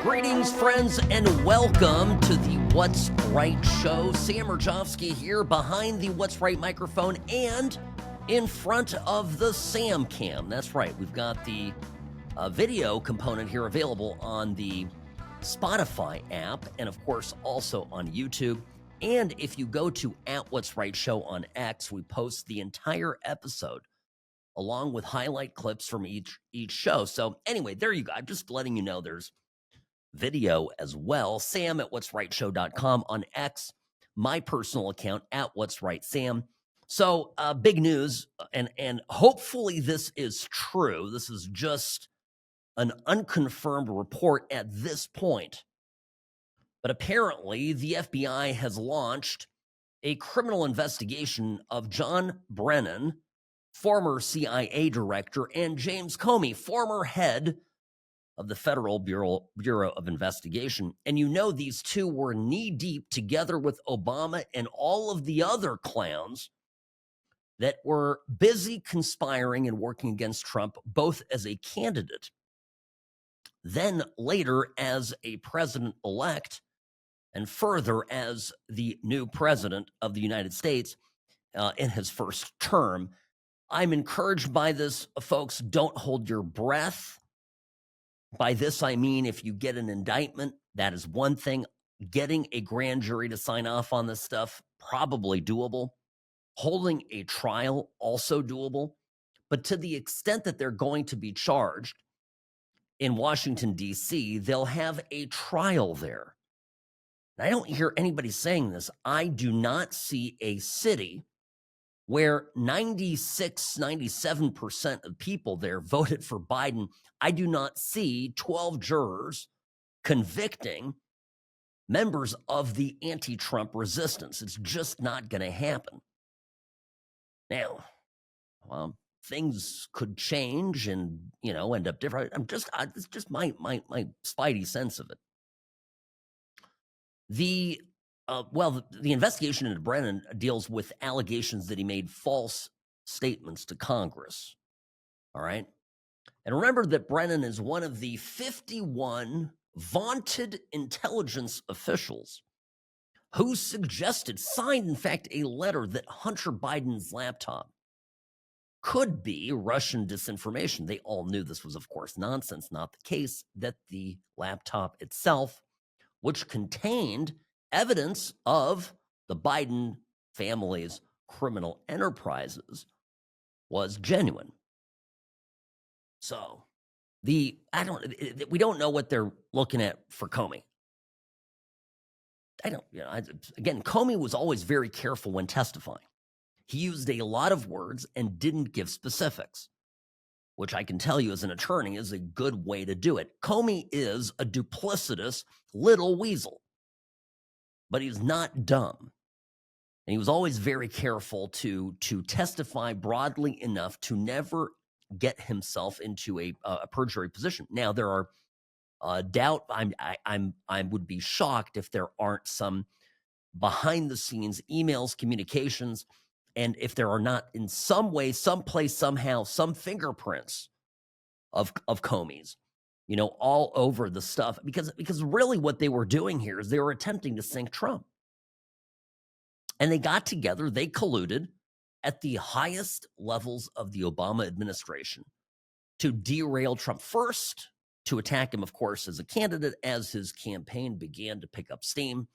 Greetings, friends, and welcome to the What's Right show. Sam Mirejovsky here behind the What's Right microphone and in front of the Sam Cam. That's right, we've got the video component here available on the Spotify app and, of course, also on YouTube. And if you go to @What'sRightShow on X, we post the entire episode along with highlight clips from each show. So anyway, there you go. I'm just letting you know there's video as well. Sam at what'srightshow.com on X, my personal account at what'srightsam. So big news, and hopefully this is true. This is just an unconfirmed report at this point. But apparently the FBI has launched a criminal investigation of John Brennan, former CIA director, and James Comey, former head of the Federal Bureau of Investigation. And you know these two were knee-deep together with Obama and all of the other clowns that were busy conspiring and working against Trump, both as a candidate, then later as a president-elect, and further as the new president of the United States in his first term. I'm encouraged by this, folks. Don't hold your breath. By this, I mean, if you get an indictment, that is one thing. Getting a grand jury to sign off on this stuff, probably doable. Holding a trial, also doable. But to the extent that they're going to be charged in Washington, D.C., they'll have a trial there. And I don't hear anybody saying this. I do not see a city where 96, 97% of people there voted for Biden. I do not see 12 jurors convicting members of the anti-Trump resistance. It's just not going to happen. Now, things could change and, end up different. It's just my spidey sense of it. The investigation into Brennan deals with allegations that he made false statements to Congress. All right. And remember that Brennan is one of the 51 vaunted intelligence officials who signed, in fact, a letter that Hunter Biden's laptop could be Russian disinformation. They all knew this was, of course, nonsense, not the case, that the laptop itself, which contained evidence of the Biden family's criminal enterprises, was genuine. So we don't know what they're looking at for Comey. Again, Comey was always very careful when testifying. He used a lot of words and didn't give specifics, which I can tell you as an attorney is a good way to do it. Comey is a duplicitous little weasel, but he's not dumb. And he was always very careful to testify broadly enough to never get himself into a perjury position. Now, there are I would be shocked if there aren't some behind the scenes emails, communications, and if there are not in some way, someplace, somehow, some fingerprints of Comey's, all over the stuff, because really what they were doing here is they were attempting to sink Trump. And they got together, they colluded at the highest levels of the Obama administration to derail Trump. First, to attack him, of course, as a candidate, as his campaign began to pick up steam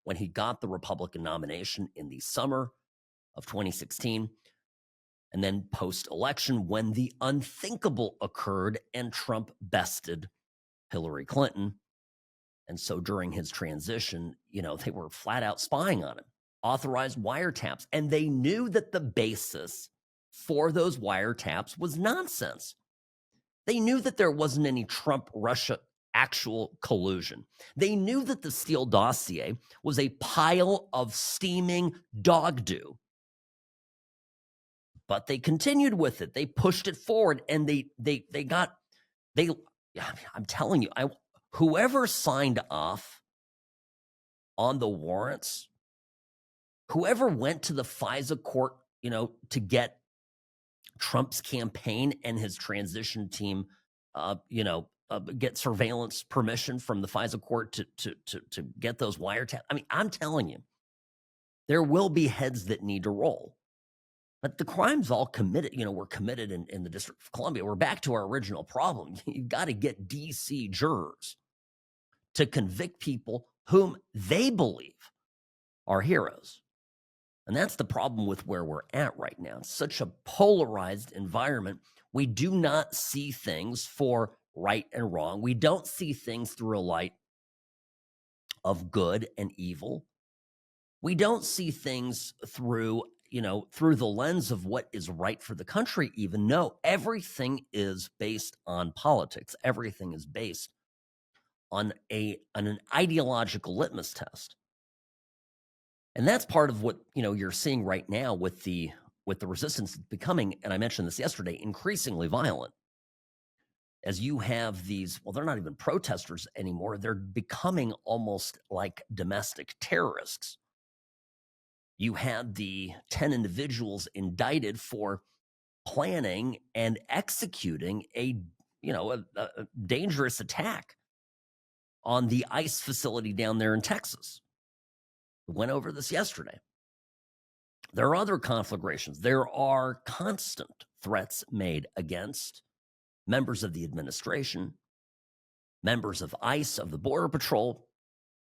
when he got the Republican nomination in the summer of 2016. And then post-election, when the unthinkable occurred and Trump bested Hillary Clinton. And so during his transition, they were flat out spying on him, authorized wiretaps. And they knew that the basis for those wiretaps was nonsense. They knew that there wasn't any Trump-Russia actual collusion. They knew that the Steele dossier was a pile of steaming dog doo. But they continued with it. They pushed it forward, and I'm telling you, whoever signed off on the warrants, whoever went to the FISA court, to get Trump's campaign and his transition team, get surveillance permission from the FISA court to get those wiretaps. I mean, I'm telling you, there will be heads that need to roll. But the crime's all committed, were committed in the District of Columbia. We're back to our original problem. You've got to get DC jurors to convict people whom they believe are heroes. And that's the problem with where we're at right now. It's such a polarized environment. We do not see things for right and wrong. We don't see things through a light of good and evil. We don't see things through the lens of what is right for the country even. No, everything is based on politics. Everything is based on an ideological litmus test. And that's part of what, you're seeing right now with the resistance becoming, and I mentioned this yesterday, increasingly violent. As you have these, well, they're not even protesters anymore. They're becoming almost like domestic terrorists. You had the 10 individuals indicted for planning and executing a dangerous attack on the ICE facility down there in Texas. We went over this yesterday. There are other conflagrations. There are constant threats made against members of the administration, members of ICE, of the Border Patrol,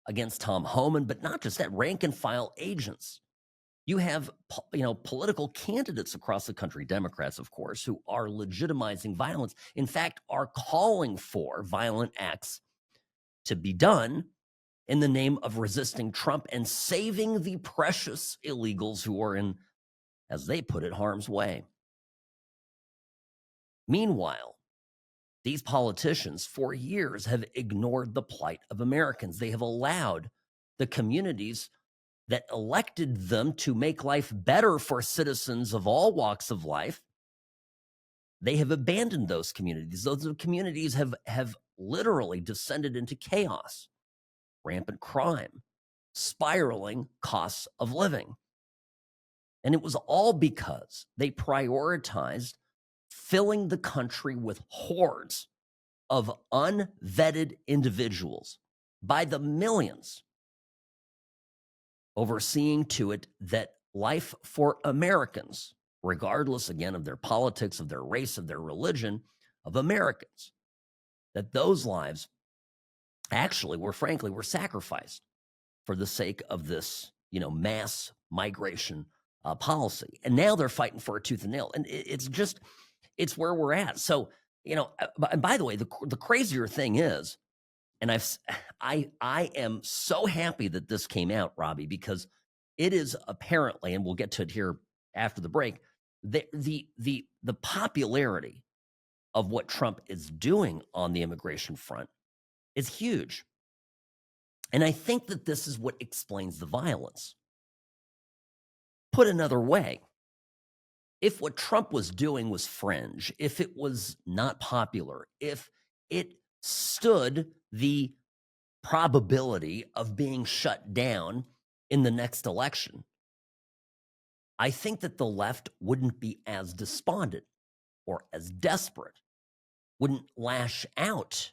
against Tom Homan, but not just that, rank and file agents. You have, political candidates across the country, Democrats, of course, who are legitimizing violence. In fact, are calling for violent acts to be done in the name of resisting Trump and saving the precious illegals who are in, as they put it, harm's way. Meanwhile, these politicians for years have ignored the plight of Americans. They have allowed the communities that elected them to make life better for citizens of all walks of life. They have abandoned those communities. Those communities have literally descended into chaos, rampant crime, spiraling costs of living. And it was all because they prioritized filling the country with hordes of unvetted individuals by the millions, overseeing to it that life for Americans, regardless, again, of their politics, of their race, of their religion, of Americans, that those lives actually were sacrificed for the sake of this, mass migration policy. And now they're fighting for a tooth and nail. And it's where we're at. So, and by the way, the crazier thing is, and I am so happy that this came out, Robbie, because it is apparently, and we'll get to it here after the break, the popularity of what Trump is doing on the immigration front is huge. And I think that this is what explains the violence. Put another way, if what Trump was doing was fringe, if it was not popular, if it stood the probability of being shut down in the next election, I think that the left wouldn't be as despondent or as desperate, wouldn't lash out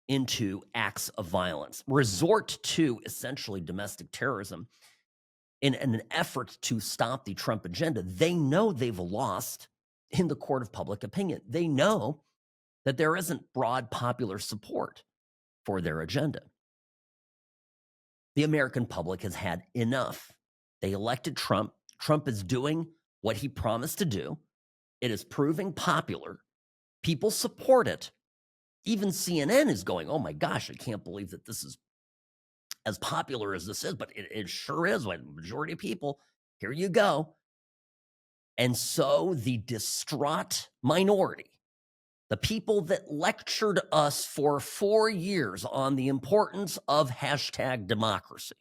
into acts of violence, resort to essentially domestic terrorism in an effort to stop the Trump agenda. They know they've lost in the court of public opinion. They know that there isn't broad popular support for their agenda. The American public has had enough. They elected Trump. Trump is doing what he promised to do. It is proving popular. People support it. Even CNN is going, oh my gosh, I can't believe that this is as popular as this is, but it sure is. Like, the majority of people, here you go. And so the distraught minority, the people that lectured us for 4 years on the importance of hashtag democracy,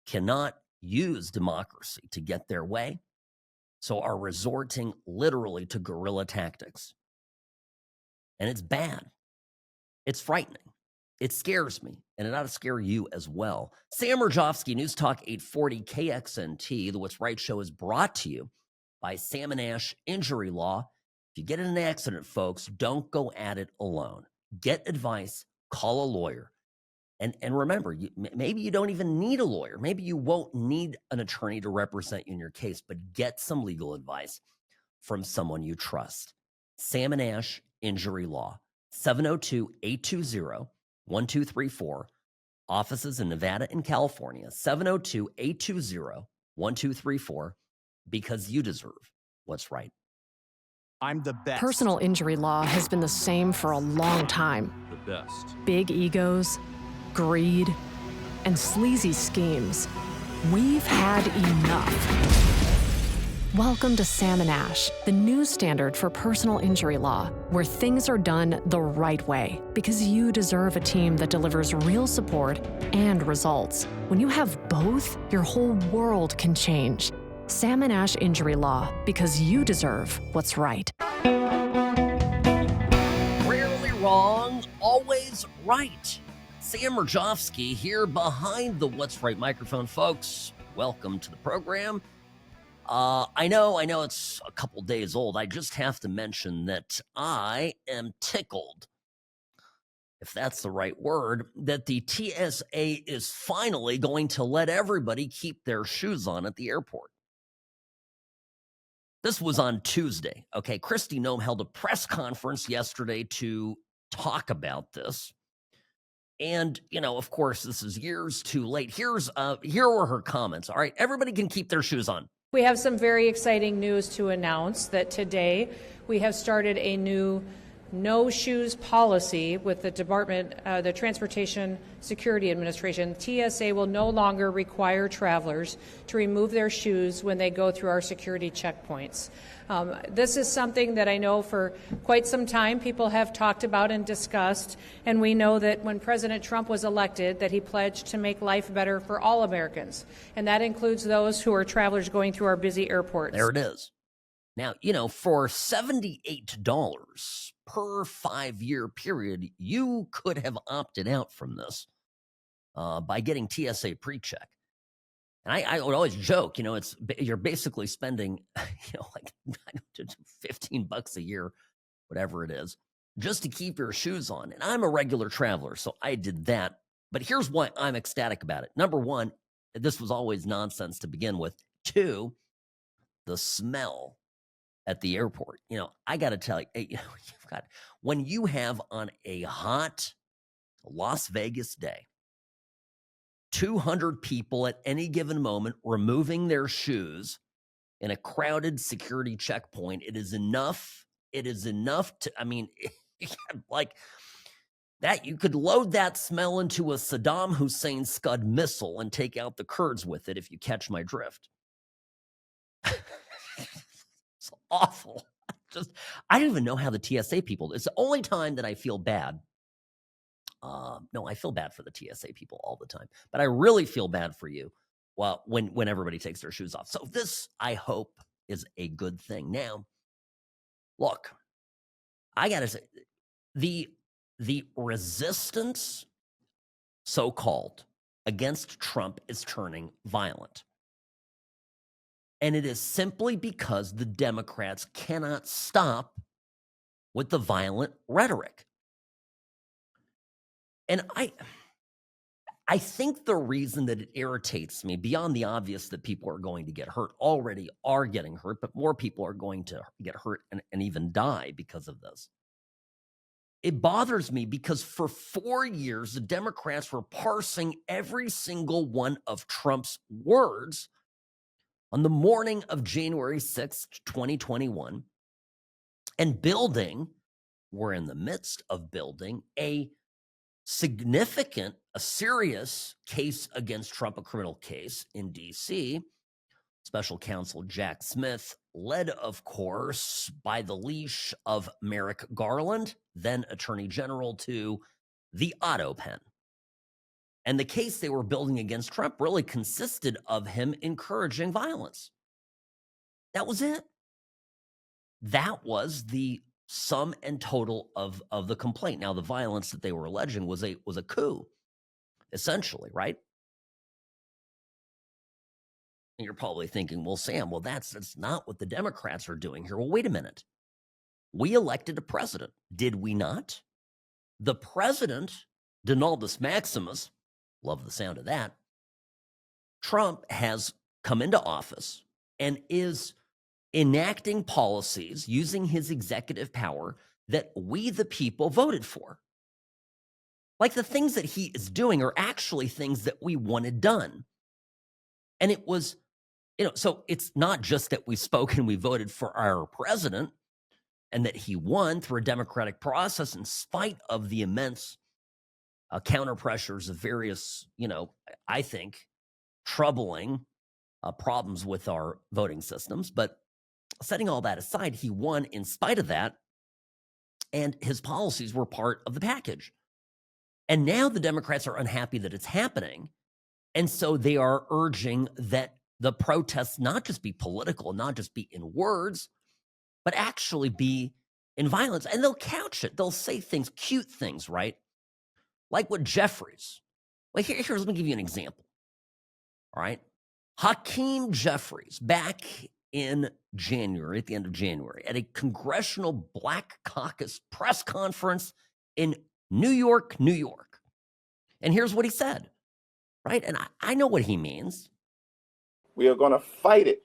cannot use democracy to get their way, so are resorting literally to guerrilla tactics. And it's bad. It's frightening. It scares me, and it ought to scare you as well. Sam Mirejovsky, News Talk 840 KXNT, the What's Right show is brought to you by Sam and Ash Injury Law. If you get in an accident, folks, don't go at it alone. Get advice, call a lawyer. And remember, maybe you don't even need a lawyer. Maybe you won't need an attorney to represent you in your case, but get some legal advice from someone you trust. Sam and Ash Injury Law, 702-820-1234. Offices in Nevada and California, 702-820-1234, because you deserve what's right. I'm the best. Personal injury law has been the same for a long time. The best. Big egos, greed, and sleazy schemes. We've had enough. Welcome to Sam and Ash, the new standard for personal injury law, where things are done the right way, because you deserve a team that delivers real support and results. When you have both, your whole world can change. Sam and Ash Injury Law, because you deserve what's right. Rarely wrong, always right. Sam Mirejovsky here behind the What's Right microphone, folks. Welcome to the program. I know it's a couple days old. I just have to mention that I am tickled, if that's the right word, that the TSA is finally going to let everybody keep their shoes on at the airport. This was on Tuesday, okay? Kristi Noem held a press conference yesterday to talk about this. And, of course, this is years too late. Here were her comments. All right, everybody can keep their shoes on. We have some very exciting news to announce that today we have started a new no shoes policy with the Department, the Transportation Security Administration. TSA will no longer require travelers to remove their shoes when they go through our security checkpoints. This is something that I know for quite some time people have talked about and discussed, and we know that when President Trump was elected that he pledged to make life better for all Americans, and that includes those who are travelers going through our busy airports. There it is. Now, for $78 per 5-year period, you could have opted out from this by getting TSA PreCheck. And I would always joke, you're basically spending, like $15 a year, whatever it is, just to keep your shoes on. And I'm a regular traveler, so I did that. But here's why I'm ecstatic about it. Number one, this was always nonsense to begin with. Two, the smell at the airport. I got to tell you, when you have on a hot Las Vegas day, 200 people at any given moment removing their shoes in a crowded security checkpoint, it is enough to, like that, you could load that smell into a Saddam Hussein Scud missile and take out the Kurds with it, if you catch my drift. It's awful. I don't even know how the TSA people, it's the only time that I feel bad. No, I feel bad for the TSA people all the time, but I really feel bad for you when everybody takes their shoes off. So this, I hope, is a good thing. Now, look, I got to say, the resistance, so-called, against Trump is turning violent. And it is simply because the Democrats cannot stop with the violent rhetoric. And I think the reason that it irritates me, beyond the obvious that people are going to get hurt, already are getting hurt, but more people are going to get hurt and even die because of this. It bothers me because for 4 years, the Democrats were parsing every single one of Trump's words on the morning of January 6th, 2021, and we're in the midst of building a serious case against Trump, a criminal case in D.C. Special counsel Jack Smith, led, of course, by the leash of Merrick Garland, then Attorney General to the Otto pen. And the case they were building against Trump really consisted of him encouraging violence. That was it. That was the sum and total of the complaint. Now, the violence that they were alleging was a coup, essentially, right? And you're probably thinking, well, Sam, well, that's not what the Democrats are doing here. Well, wait a minute. We elected a president, did we not? The president, Donaldus Maximus, love the sound of that, Trump has come into office and is enacting policies using his executive power that we, the people, voted for. Like the things that he is doing are actually things that we wanted done. And it was, so it's not just that we spoke and we voted for our president and that he won through a democratic process in spite of the immense counter pressures of various, I think, troubling problems with our voting systems. But setting all that aside, he won in spite of that, and his policies were part of the package. And now the Democrats are unhappy that it's happening, and so they are urging that the protests not just be political, not just be in words, but actually be in violence. And they'll couch it. They'll say things, cute things, right? Like what Jeffries. Well, here's, let me give you an example. All right. Hakeem Jeffries, back in January, at the end of January, at a Congressional Black Caucus press conference in New York, New York. And here's what he said, right? And I know what he means. We are going to fight it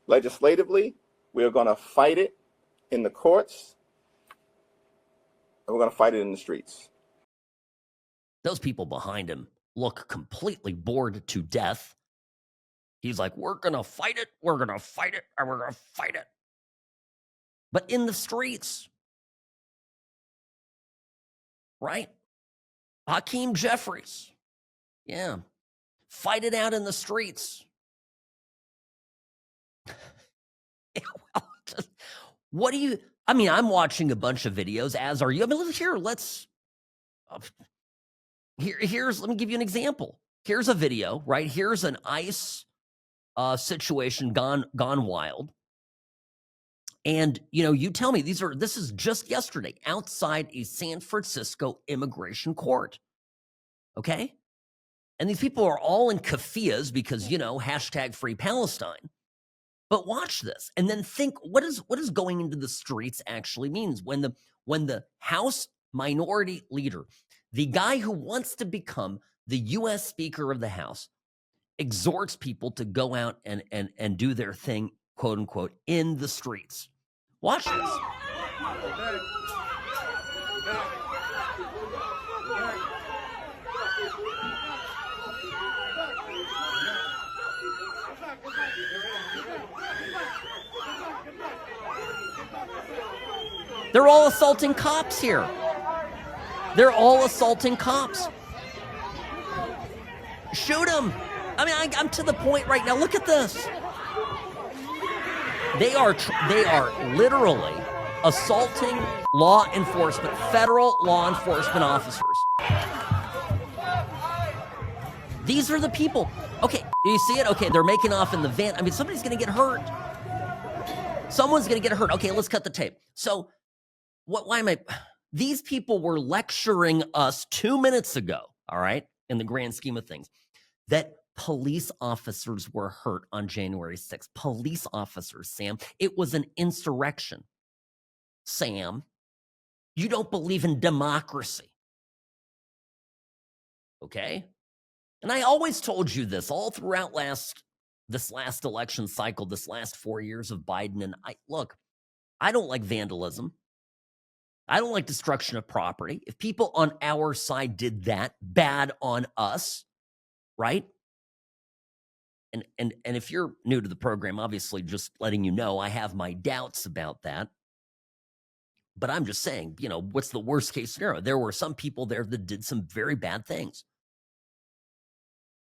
legislatively. We are going to fight it in the courts. And we're going to fight it in the streets. Those people behind him look completely bored to death. He's like, we're going to fight it, we're going to fight it, and we're going to fight it. But in the streets, right? Hakeem Jeffries, yeah, fight it out in the streets. What do you, I'm watching a bunch of videos, as are you. Let me give you an example. Here's a video, right? Here's an ICE situation gone wild. And, you tell me, this is just yesterday outside a San Francisco immigration court. Okay? And these people are all in keffiyehs because, hashtag free Palestine. But watch this and then think, what is going into the streets actually means when the House Minority Leader, the guy who wants to become the U.S. Speaker of the House, exhorts people to go out and do their thing, quote unquote, in the streets. Watch this. They're all assaulting cops here. They're all assaulting cops. Shoot them. I'm to the point right now. Look at this. They are literally assaulting law enforcement, federal law enforcement officers. These are the people. Okay, do you see it? Okay, they're making off in the van. Somebody's going to get hurt. Someone's going to get hurt. Okay, let's cut the tape. So, these people were lecturing us 2 minutes ago, all right, in the grand scheme of things, that police officers were hurt on January 6th. Police officers, Sam. It was an insurrection. Sam, you don't believe in democracy. Okay? And I always told you this all throughout this last election cycle, this last 4 years of Biden. And I don't like vandalism. I don't like destruction of property. If people on our side did that, bad on us, right? And if you're new to the program, obviously just letting you know, I have my doubts about that. But I'm just saying, what's the worst case scenario? There were some people there that did some very bad things.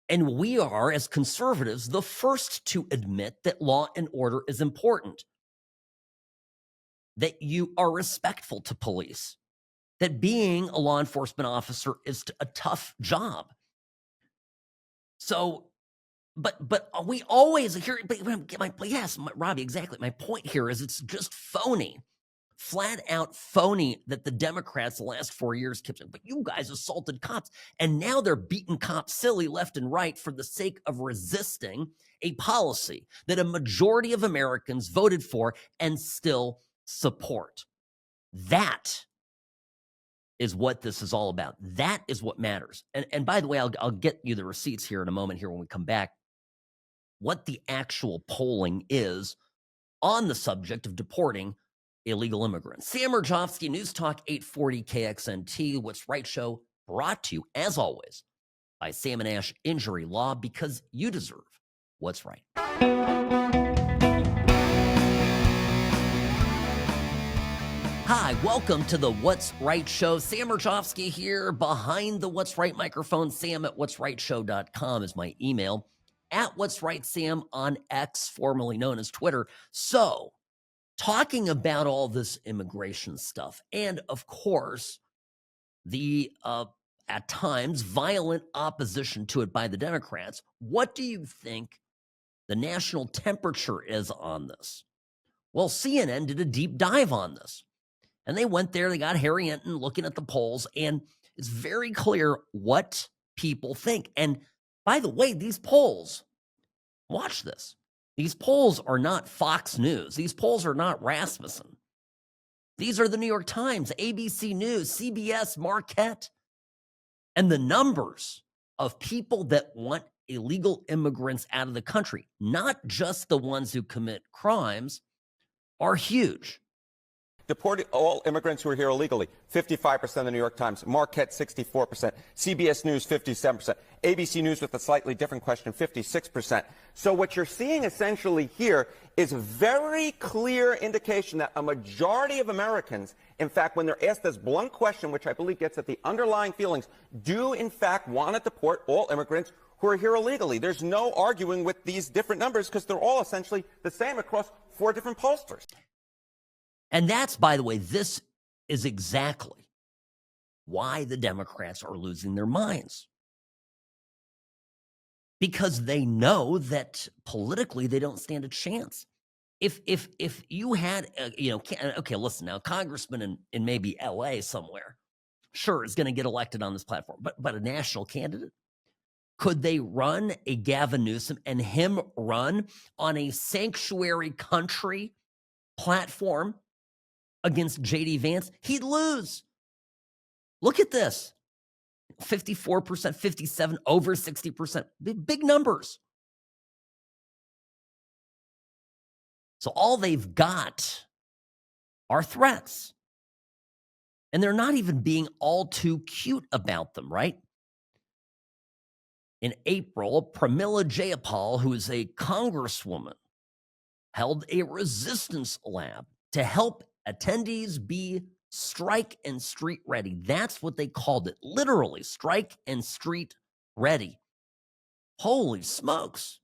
And we are, as conservatives, the first to admit that law and order is important, that you are respectful to police, that being a law enforcement officer is a tough job. So, but we always hear, Robbie, exactly. My point here is it's just phony flat out phony that the Democrats the last 4 years kept saying, but you guys assaulted cops. And now they're beating cops silly left and right for the sake of resisting a policy that a majority of Americans voted for and still support. That is what this is all about. That is what matters. And by the way, I'll get you the receipts here in a moment here when we come back, what the actual polling is on the subject of deporting illegal immigrants. Sam Mirejovsky, News Talk 840 KXNT, What's Right Show, brought to you, as always, by Sam and Ash Injury Law, because you deserve what's right. Hi, welcome to the What's Right Show. Sam Mirejovsky here behind the What's Right microphone. Sam at what'srightshow.com is my email. At What's Right Sam on X, formerly known as Twitter. So, talking about all this immigration stuff, and of course, the at times violent opposition to it by the Democrats, what do you think the national temperature is on this? Well, CNN did a deep dive on this. And they went there, they got Harry Enton looking at the polls, and it's very clear what people think. And by the way, these polls, watch this. These polls are not Fox News. These polls are not Rasmussen. These are the New York Times, ABC News, CBS, Marquette. And the numbers of people that want illegal immigrants out of the country, not just the ones who commit crimes, are huge. Deported all immigrants who are here illegally, 55% of the New York Times, Marquette 64%, CBS News 57%, ABC News with a slightly different question, 56%. So what you're seeing essentially here is a very clear indication that a majority of Americans, in fact, when they're asked this blunt question, which I believe gets at the underlying feelings, do in fact want to deport all immigrants who are here illegally. There's no arguing with these different numbers because they're all essentially the same across 4 different pollsters. And that's, by the way, this is exactly why the Democrats are losing their minds. Because they know that politically they don't stand a chance. If you had, okay, listen now, congressman in maybe LA somewhere, sure, is going to get elected on this platform, but a national candidate? Could they run a Gavin Newsom and him run on a sanctuary country platform against J.D. Vance? He'd lose. Look at this. 54%, 57%, over 60%. Big numbers. So all they've got are threats. And they're not even being all too cute about them, right? In April, Pramila Jayapal, who is a congresswoman, held a resistance lab to help attendees be strike and street ready. That's what they called it. Literally, strike and street ready. Holy smokes.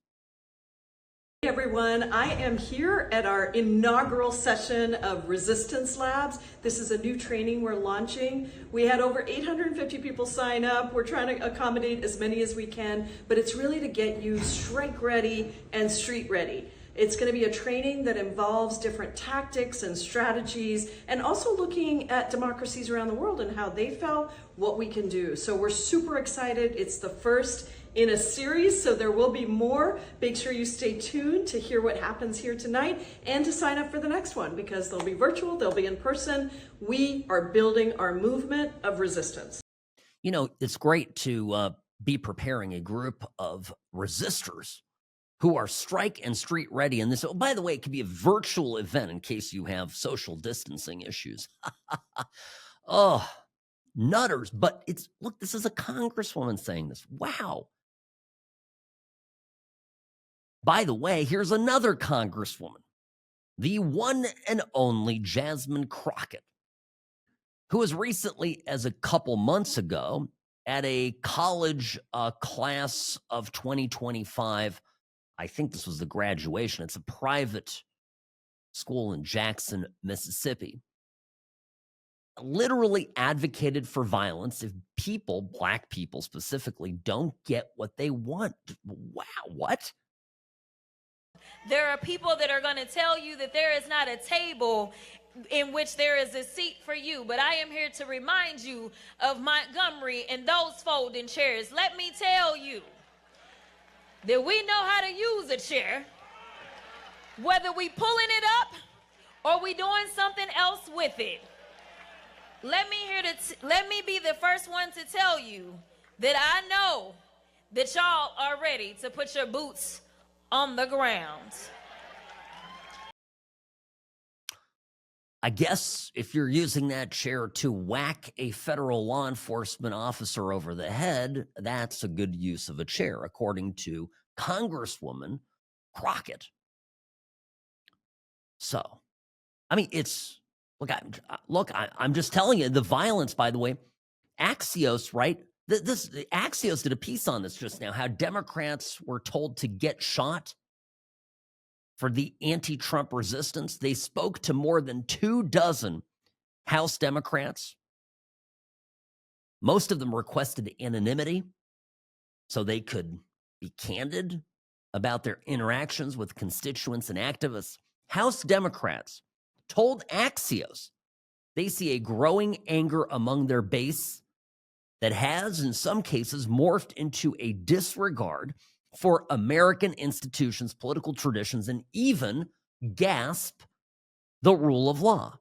Hey everyone, I am here at our inaugural session of Resistance Labs. This is a new training we're launching. We had over 850 people sign up. We're trying to accommodate as many as we can, but it's really to get you strike ready and street ready. It's going to be a training that involves different tactics and strategies, and also looking at democracies around the world and how they felt, what we can do. So we're super excited. It's the first in a series, so there will be more. Make sure you stay tuned to hear what happens here tonight and to sign up for the next one, because they'll be virtual, they'll be in person. We are building our movement of resistance. You know, it's great to be preparing a group of resistors who are strike and street ready. And this, oh, by the way, it could be a virtual event in case you have social distancing issues. Oh, nutters. But it's, look, this is a congresswoman saying this. Wow. By the way, here's another congresswoman, the one and only Jasmine Crockett, who was recently, as a couple months ago, at a college class of 2025. I think this was the graduation. It's a private school in Jackson, Mississippi. Literally advocated for violence if people, black people specifically, don't get what they want. Wow, what? There are people that are going to tell you that there is not a table in which there is a seat for you. But I am here to remind you of Montgomery and those folding chairs. Let me tell you that we know how to use a chair, whether we pulling it up or we doing something else with it. Let me be the first one to tell you that I know that y'all are ready to put your boots on the ground. I guess if you're using that chair to whack a federal law enforcement officer over the head, that's a good use of a chair, according to Congresswoman Crockett. So, I mean, I'm just telling you, the violence, by the way, Axios, right? Axios did a piece on this just now, how Democrats were told to get shot for the anti-Trump resistance. They spoke to more than 24 House Democrats. Most of them requested anonymity so they could be candid about their interactions with constituents and activists. House Democrats told Axios they see a growing anger among their base that has, in some cases, morphed into a disregard for American institutions, political traditions, and even, gasp, the rule of law.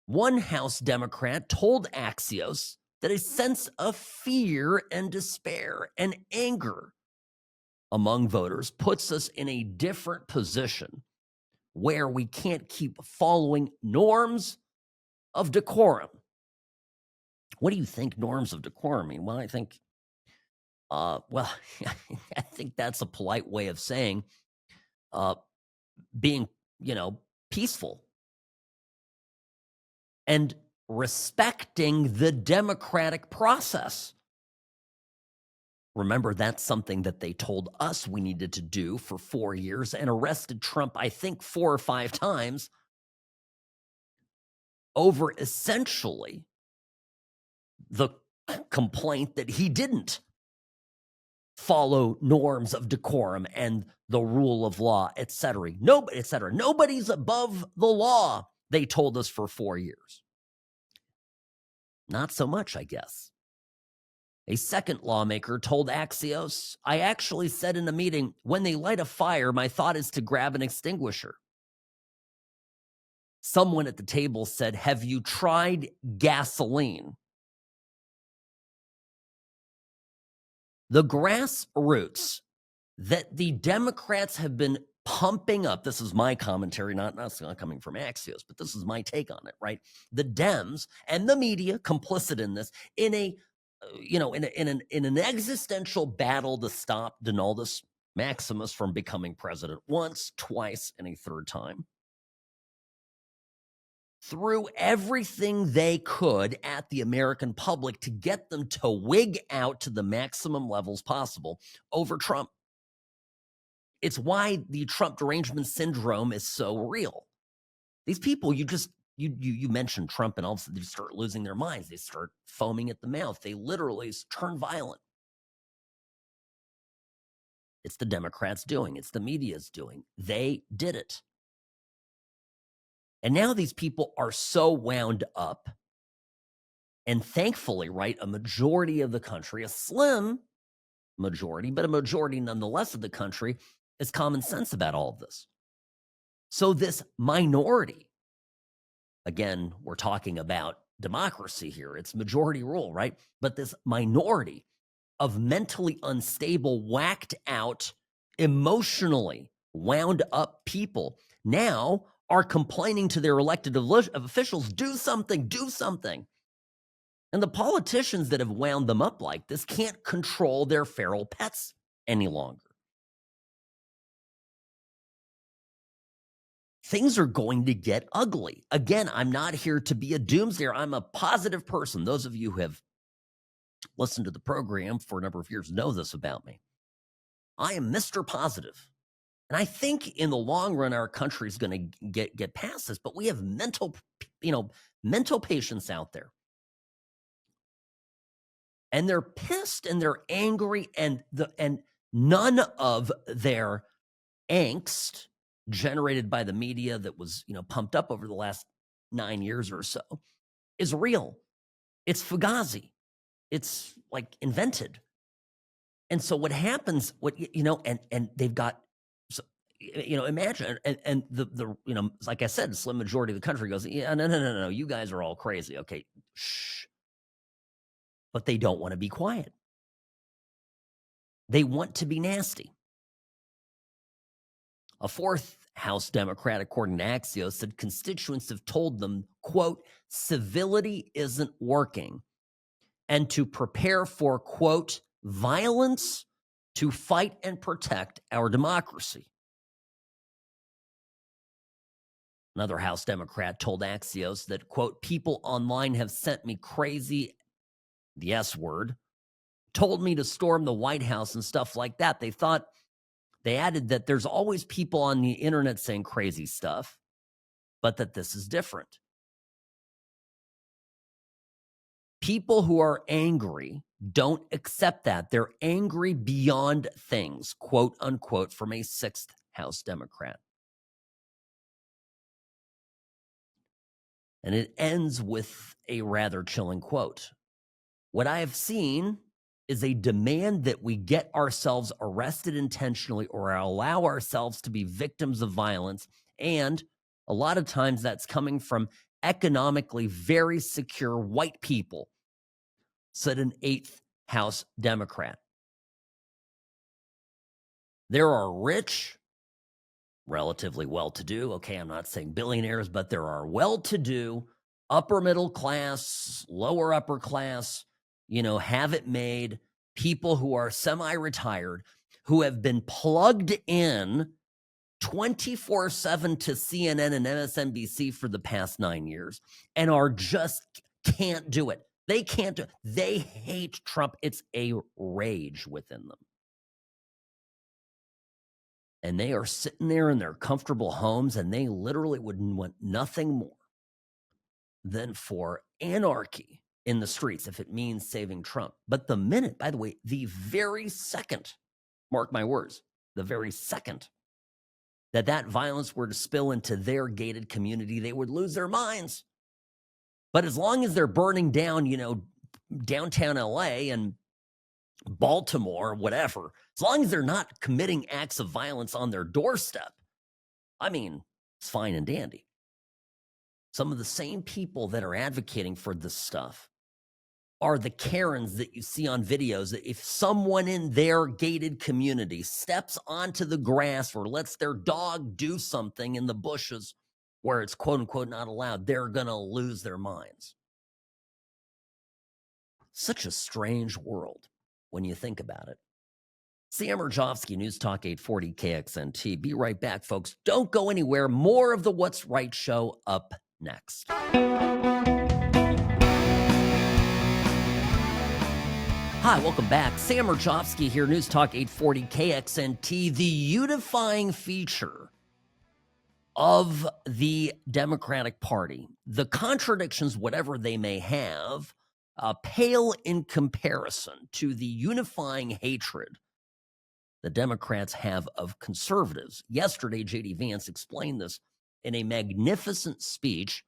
One House Democrat told Axios that a sense of fear and despair and anger among voters puts us in a different position where we can't keep following norms of decorum. What do you think norms of decorum mean? Well, I think I think that's a polite way of saying being, peaceful and respecting the democratic process. Remember, that's something that they told us we needed to do for 4 years and arrested Trump, I think, 4 or 5 times over essentially the complaint that he didn't follow norms of decorum and the rule of law, et cetera. Nobody's above the law, they told us for 4 years. Not so much, I guess. A second lawmaker told Axios, I actually said in a meeting, when they light a fire, my thought is to grab an extinguisher. Someone at the table said, have you tried gasoline? The grassroots that the Democrats have been pumping up, this is my commentary, not coming from Axios, but this is my take on it, right? The Dems and the media complicit in this in an existential battle to stop Donaldus Maximus from becoming president once, twice, and a third time. Threw everything they could at the American public to get them to wig out to the maximum levels possible over Trump. It's why the Trump derangement syndrome is so real. These people, you mention Trump and all of a sudden they start losing their minds. They start foaming at the mouth. They literally turn violent. It's the Democrats doing. It's the media's doing. They did it. And now these people are so wound up. And thankfully, right, a majority of the country, a slim majority, but a majority nonetheless of the country is common sense about all of this. So this minority, again, we're talking about democracy here. It's majority rule, right? But this minority of mentally unstable, whacked out, emotionally wound up people now are complaining to their elected officials, do something. And the politicians that have wound them up like this can't control their feral pets any longer. Things are going to get ugly. Again, I'm not here to be a doomsdayer. I'm a positive person. Those of you who have listened to the program for a number of years know this about me. I am Mr. Positive. And I think in the long run, our country is going to get past this, but we have mental patients out there. And they're pissed and they're angry and none of their angst generated by the media that was, pumped up over the last 9 years or so is real. It's Fugazi. It's like invented. And so what happens, and they've got, imagine, and the like I said, the slim majority of the country goes, yeah, no, you guys are all crazy. Okay, shh. But they don't want to be quiet. They want to be nasty. A fourth House Democrat, according to Axios, said constituents have told them, quote, civility isn't working, and to prepare for, quote, violence to fight and protect our democracy. Another House Democrat told Axios that, quote, people online have sent me crazy, the S word, told me to storm the White House and stuff like that. They added that there's always people on the internet saying crazy stuff, but that this is different. People who are angry don't accept that. They're angry beyond things, quote unquote, from a sixth House Democrat. And it ends with a rather chilling quote. What I have seen is a demand that we get ourselves arrested intentionally or allow ourselves to be victims of violence. And a lot of times that's coming from economically very secure white people, said an eighth House Democrat. There are rich, relatively well-to-do, okay, I'm not saying billionaires, but there are well-to-do, upper middle class, lower upper class, have it made, people who are semi-retired, who have been plugged in 24/7 to CNN and MSNBC for the past 9 years and are just can't do it. They can't do it. They hate Trump. It's a rage within them. And they are sitting there in their comfortable homes, and they literally would want nothing more than for anarchy in the streets if it means saving Trump. But the minute, by the way, the very second, mark my words, the very second that violence were to spill into their gated community, they would lose their minds. But as long as they're burning down, downtown LA and Baltimore, whatever, as long as they're not committing acts of violence on their doorstep, it's fine and dandy. Some of the same people that are advocating for this stuff are the Karens that you see on videos. That if someone in their gated community steps onto the grass or lets their dog do something in the bushes where it's quote unquote not allowed, they're going to lose their minds. Such a strange world when you think about it. Sam Mirejovsky, News Talk 840 KXNT. Be right back, folks. Don't go anywhere. More of the What's Right show up next. Hi, welcome back. Sam Mirejovsky here, News Talk 840 KXNT. The unifying feature of the Democratic Party, the contradictions, whatever they may have, pale in comparison to the unifying hatred the Democrats have of conservatives. Yesterday, J.D. Vance explained this in a magnificent speech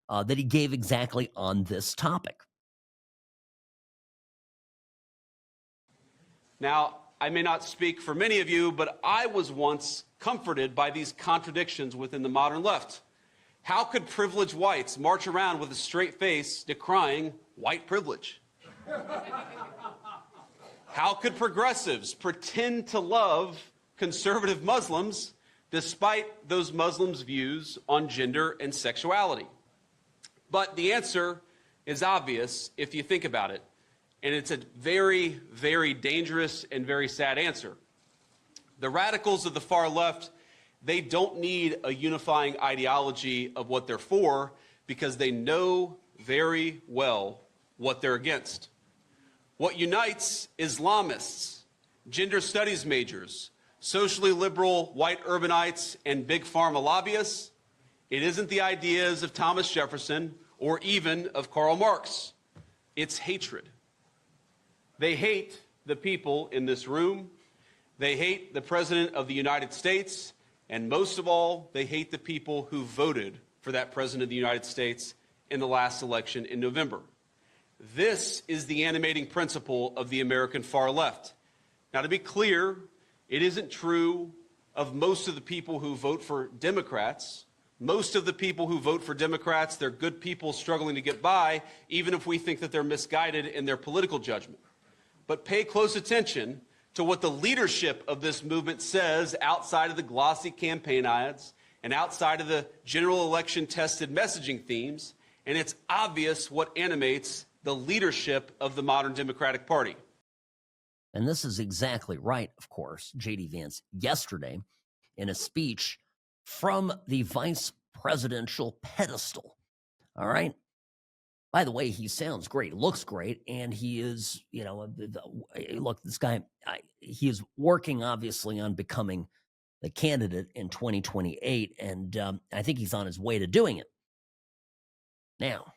that he gave exactly on this topic. Now, I may not speak for many of you, but I was once comforted by these contradictions within the modern left. How could privileged whites march around with a straight face decrying white privilege? How could progressives pretend to love conservative Muslims despite those Muslims' views on gender and sexuality? But the answer is obvious if you think about it. And it's a very, very dangerous and very sad answer. The radicals of the far left, they don't need a unifying ideology of what they're for because they know very well what they're against. What unites Islamists, gender studies majors, socially liberal white urbanites, and big pharma lobbyists, it isn't the ideas of Thomas Jefferson or even of Karl Marx. It's hatred. They hate the people in this room. They hate the President of the United States, And most of all, they hate the people who voted for that president of the United States in the last election in November. This is the animating principle of the American far left. Now, to be clear, it isn't true of most of the people who vote for Democrats. Most of the people who vote for Democrats, they're good people struggling to get by, even if we think that they're misguided in their political judgment. But pay close attention to what the leadership of this movement says outside of the glossy campaign ads and outside of the general election tested messaging themes, and it's obvious what animates the leadership of the modern Democratic Party. And this is exactly right, of course. J.D. Vance yesterday in a speech from the vice presidential pedestal. All right. By the way, he sounds great, looks great, and he is, look, this guy, he is working obviously on becoming the candidate in 2028, and I think he's on his way to doing it. Now,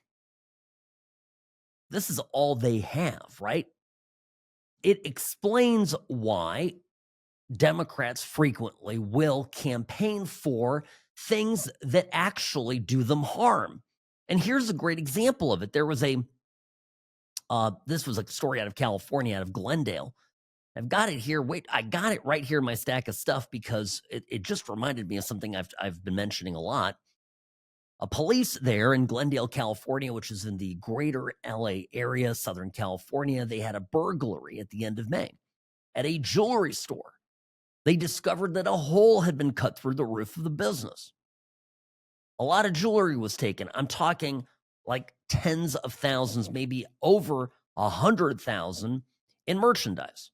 this is all they have, right? It explains why Democrats frequently will campaign for things that actually do them harm. And here's a great example of it. There was this was a story out of California, out of Glendale. I've got it here. Wait, I got it right here in my stack of stuff because it just reminded me of something I've been mentioning a lot. Police there in Glendale, California, which is in the greater LA area, Southern California, they had a burglary at the end of May at a jewelry store. They discovered that a hole had been cut through the roof of the business. A lot of jewelry was taken. I'm talking like tens of thousands, maybe over 100,000 in merchandise.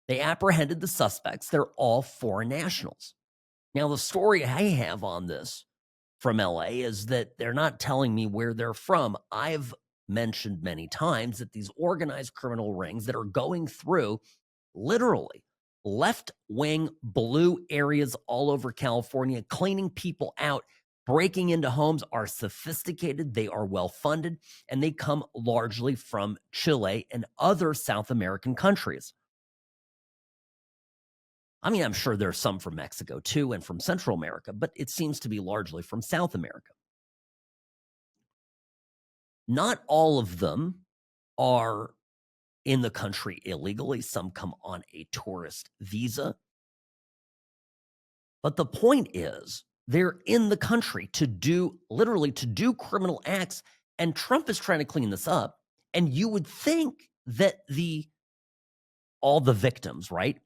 They apprehended the suspects. They're all foreign nationals. Now, the story I have on this from LA is that they're not telling me where they're from. I've mentioned many times that these organized criminal rings that are going through literally left-wing blue areas all over California, cleaning people out, breaking into homes, are sophisticated, they are well-funded, and they come largely from Chile and other South American countries. I mean, I'm sure there's some from Mexico too and from Central America, but it seems to be largely from South America. Not all of them are in the country illegally. Some come on a tourist visa. But the point is, they're in the country to do criminal acts, and Trump is trying to clean this up. And you would think that all the victims, right,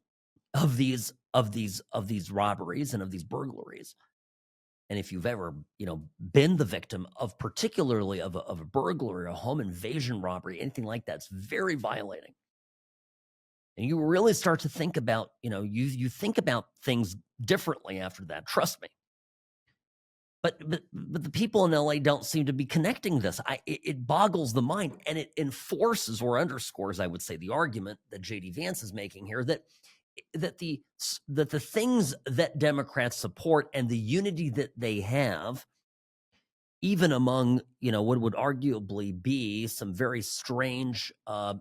of these robberies and of these burglaries, and if you've ever been the victim of particularly of a burglary, a home invasion robbery, anything like that, it's very violating. And you really start to think about you think about things differently after that. Trust me. But the people in LA don't seem to be connecting this. It boggles the mind, and it enforces or underscores, I would say, the argument that J.D. Vance is making here that the things that Democrats support and the unity that they have, even among what would arguably be some very strange and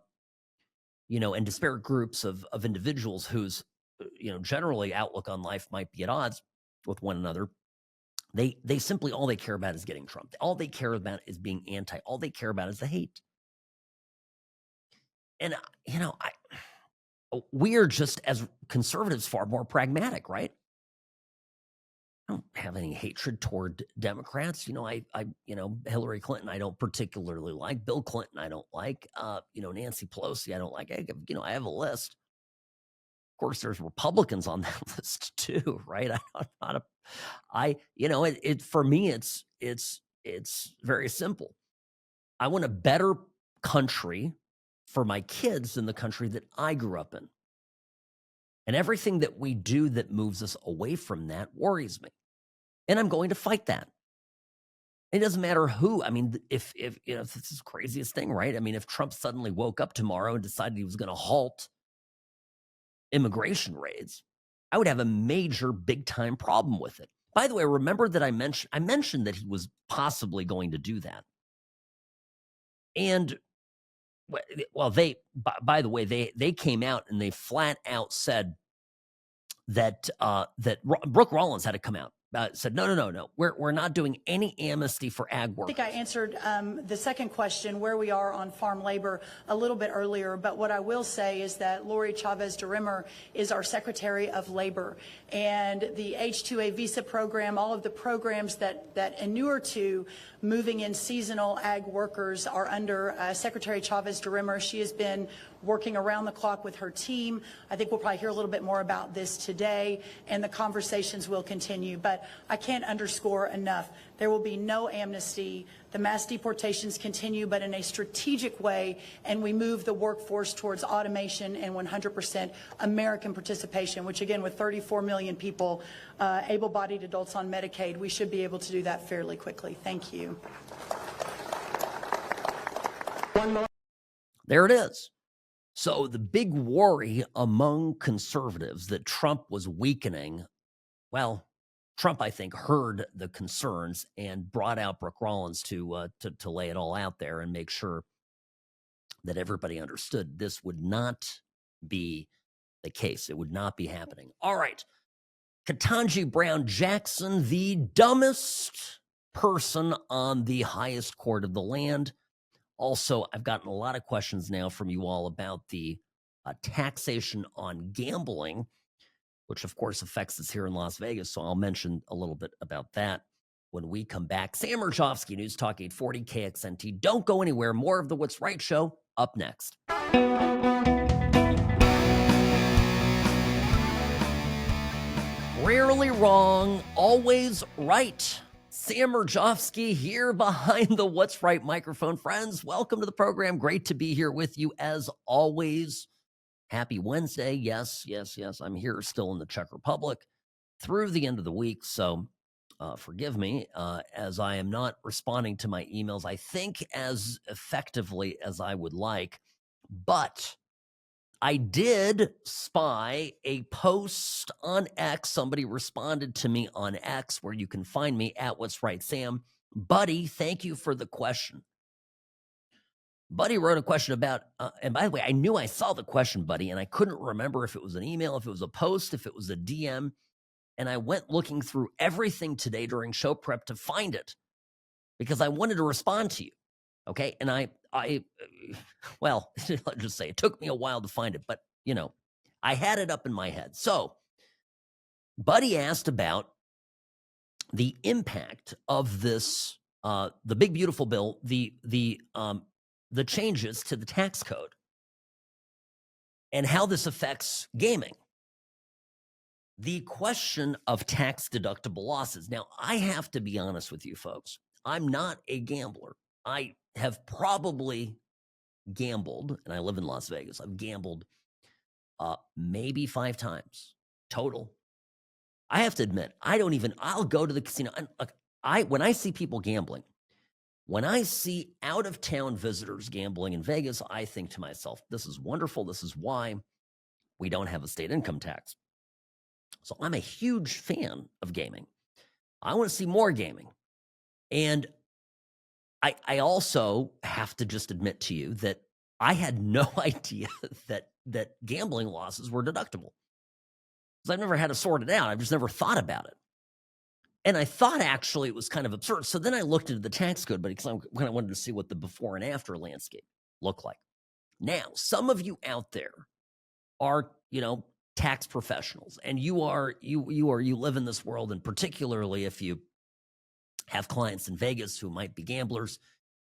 disparate groups of individuals whose generally outlook on life might be at odds with one another. They simply, all they care about is getting Trump. All they care about is being anti. All they care about is the hate. And we are just, as conservatives, far more pragmatic, right? I don't have any hatred toward Democrats. Hillary Clinton, I don't particularly like. Bill Clinton, I don't like. Nancy Pelosi, I don't like. I have a list. Of course, there's Republicans on that list too, right? For me, it's very simple. I want a better country for my kids than the country that I grew up in. And everything that we do that moves us away from that worries me. And I'm going to fight that. It doesn't matter who. I mean, if this is the craziest thing, right? I mean, if Trump suddenly woke up tomorrow and decided he was going to halt immigration raids, I would have a major, big-time problem with it. By the way, remember that I mentioned that he was possibly going to do that. And well, by the way, they came out and they flat out said that Brooke Rollins had to come out. Said, no. We're not doing any amnesty for ag workers. I think I answered the second question, where we are on farm labor, a little bit earlier. But what I will say is that Lori Chavez DeRimmer is our Secretary of Labor. And the H-2A visa program, all of the programs that inure to moving in seasonal ag workers are under Secretary Chavez DeRimmer. She has been working around the clock with her team. I think we'll probably hear a little bit more about this today, and the conversations will continue. But I can't underscore enough, there will be no amnesty. The mass deportations continue, but in a strategic way, and we move the workforce towards automation and 100% American participation, which again, with 34 million people, able-bodied adults on Medicaid, we should be able to do that fairly quickly. Thank you. There it is. So the big worry among conservatives that Trump was weakening, well, Trump, I think, heard the concerns and brought out Brooke Rollins to lay it all out there and make sure that everybody understood this would not be the case. It would not be happening. All right. Ketanji Brown Jackson, the dumbest person on the highest court of the land. Also, I've gotten a lot of questions now from you all about the taxation on gambling, which of course affects us here in Las Vegas. So I'll mention a little bit about that when we come back. Sam Mirejovsky, News Talk 840 KXNT. Don't go anywhere. More of the What's Right show up next. Rarely wrong, always right. Sam Mirejovsky here behind the What's Right microphone. Friends, welcome to the program. Great to be here with you as always. Happy Wednesday. Yes. I'm here still in the Czech Republic through the end of the week. So forgive me as I am not responding to my emails, I think, as effectively as I would like. But I did spy a post on X. Somebody responded to me on X, where you can find me at What's Right Sam. Buddy, thank you for the question. Buddy wrote a question about, and by the way, I knew I saw the question, Buddy, and I couldn't remember if it was an email, if it was a post, if it was a DM. And I went looking through everything today during show prep to find it because I wanted to respond to you. Okay. And well, let's just say it took me a while to find it, but I had it up in my head. So Buddy asked about the impact of this, the big, beautiful bill, the changes to the tax code and how this affects gaming. The question of tax deductible losses. Now, I have to be honest with you folks. I'm not a gambler. I have probably gambled, and I live in Las Vegas. I've gambled maybe 5 times total. I have to admit, I'll go to the casino. And when I see people gambling, when I see out-of-town visitors gambling in Vegas, I think to myself, this is wonderful. This is why we don't have a state income tax. So I'm a huge fan of gaming. I want to see more gaming. And I also have to just admit to you that I had no idea that gambling losses were deductible. Because I've never had to sort it out. I've just never thought about it. And I thought actually it was kind of absurd. So then I looked into the tax code, but because I kind of wanted to see what the before and after landscape looked like. Now, some of you out there are, tax professionals, and you live in this world, and particularly if you have clients in Vegas who might be gamblers,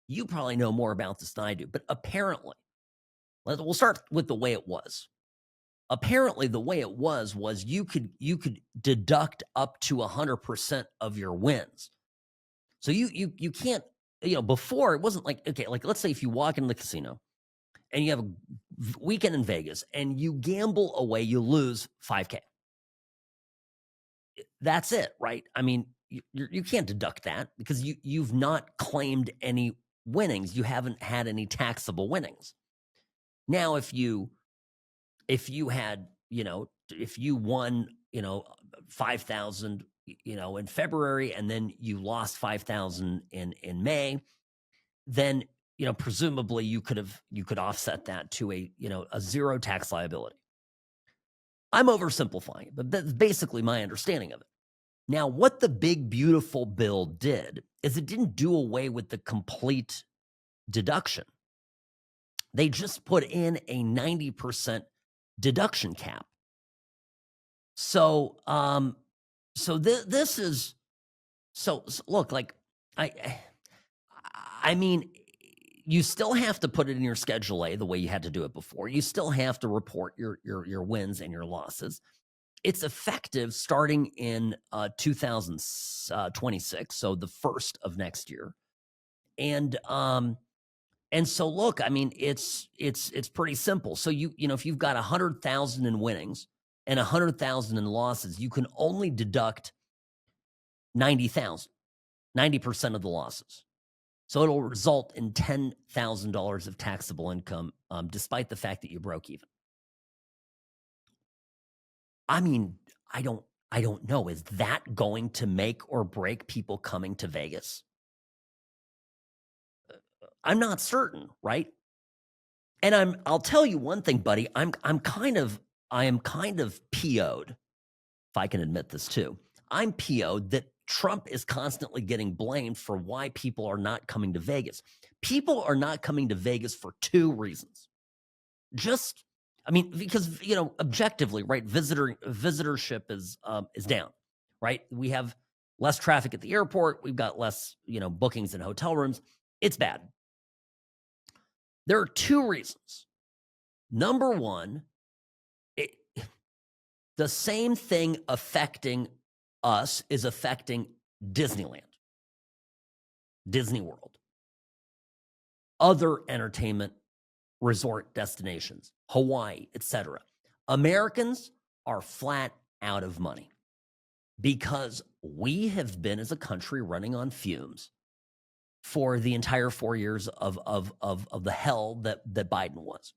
you probably know more about this than I do. But apparently, we'll start with the way it was. Apparently, the way it was you could deduct up to 100% of your wins. So you can't, before it wasn't like, okay, like let's say if you walk into the casino and you have a weekend in Vegas and you gamble away, you lose $5,000. That's it, right? I mean, you can't deduct that because you've not claimed any winnings. You haven't had any taxable winnings. Now, if you had, if you won, 5,000, in February, and then you lost 5,000 in May, then, presumably you could offset that to a zero tax liability. I'm oversimplifying it, but that's basically my understanding of it. Now, what the big, beautiful bill did is it didn't do away with the complete deduction. They just put in a 90% deduction cap. So, this is look, like I mean, you still have to put it in your Schedule A the way you had to do it before. You still have to report your wins and your losses. It's effective starting in 2026, so the first of next year. And so look, I mean, it's pretty simple. So you know, if you've got 100,000 in winnings and 100,000 in losses, you can only deduct 90,000, 90% of the losses. So it'll result in $10,000 of taxable income, despite the fact that you broke even. I mean, I don't know. Is that going to make or break people coming to Vegas? I'm not certain, right? And I'll tell you one thing, buddy. I am kind of PO'd, if I can admit this too. I'm PO'd that Trump is constantly getting blamed for why people are not coming to Vegas. People are not coming to Vegas for two reasons. Because, you know, objectively, right, visitorship is down, right? We have less traffic at the airport. We've got less, you know, bookings in hotel rooms. It's bad. There are two reasons. Number one, the same thing affecting us is affecting Disneyland, Disney World, other entertainment resort destinations, Hawaii, etc. Americans are flat out of money because we have been, as a country, running on fumes for the entire 4 years of the hell that Biden was.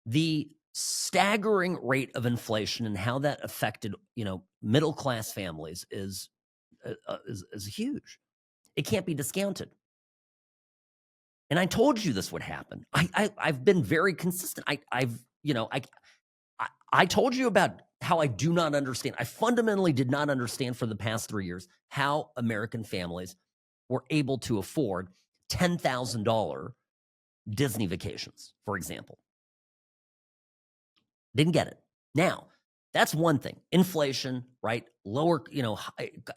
The staggering rate of inflation and how that affected, you know, middle class families is huge. It can't be discounted. And I told you this would happen. I've been very consistent. I told you about how I do not understand. I fundamentally did not understand for the past 3 years how American families were able to afford $10,000 Disney vacations, for example. Didn't get it. Now, that's one thing. Inflation, right? Lower, you know,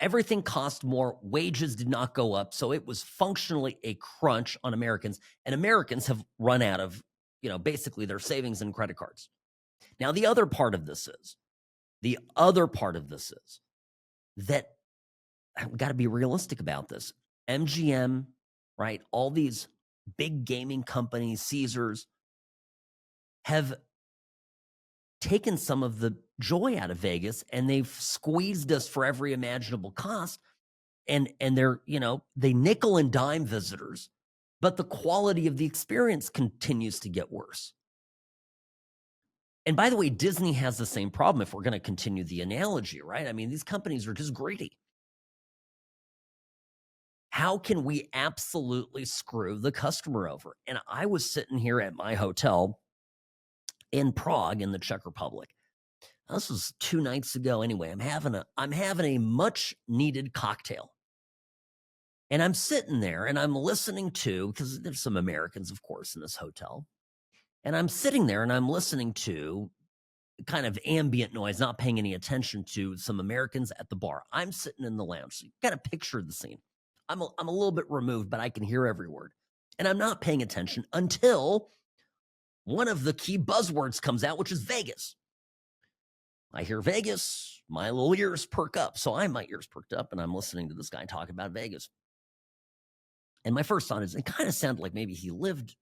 everything cost more. Wages did not go up. So it was functionally a crunch on Americans. And Americans have run out of, you know, basically their savings and credit cards. Now, the other part of this is that I've got to be realistic about this. MGM, right? All these big gaming companies, Caesars, have taken some of the joy out of Vegas, and they've squeezed us for every imaginable cost. And they're, you know, they nickel and dime visitors, but the quality of the experience continues to get worse. And by the way, Disney has the same problem, if we're going to continue the analogy, right? I mean, these companies are just greedy. How can we absolutely screw the customer over? And I was sitting here at my hotel in Prague in the Czech Republic. This was 2 nights ago anyway. I'm having a much needed cocktail. And I'm sitting there and I'm listening to, because there's some Americans, of course, in this hotel. And I'm sitting there and I'm listening to kind of ambient noise, not paying any attention to some Americans at the bar. I'm sitting in the lounge. So you got to picture the scene. I'm a little bit removed, but I can hear every word. And I'm not paying attention until one of the key buzzwords comes out, which is Vegas. I hear Vegas, my little ears perk up. So my ears perked up and I'm listening to this guy talk about Vegas. And my first thought is, it kind of sounded like maybe he lived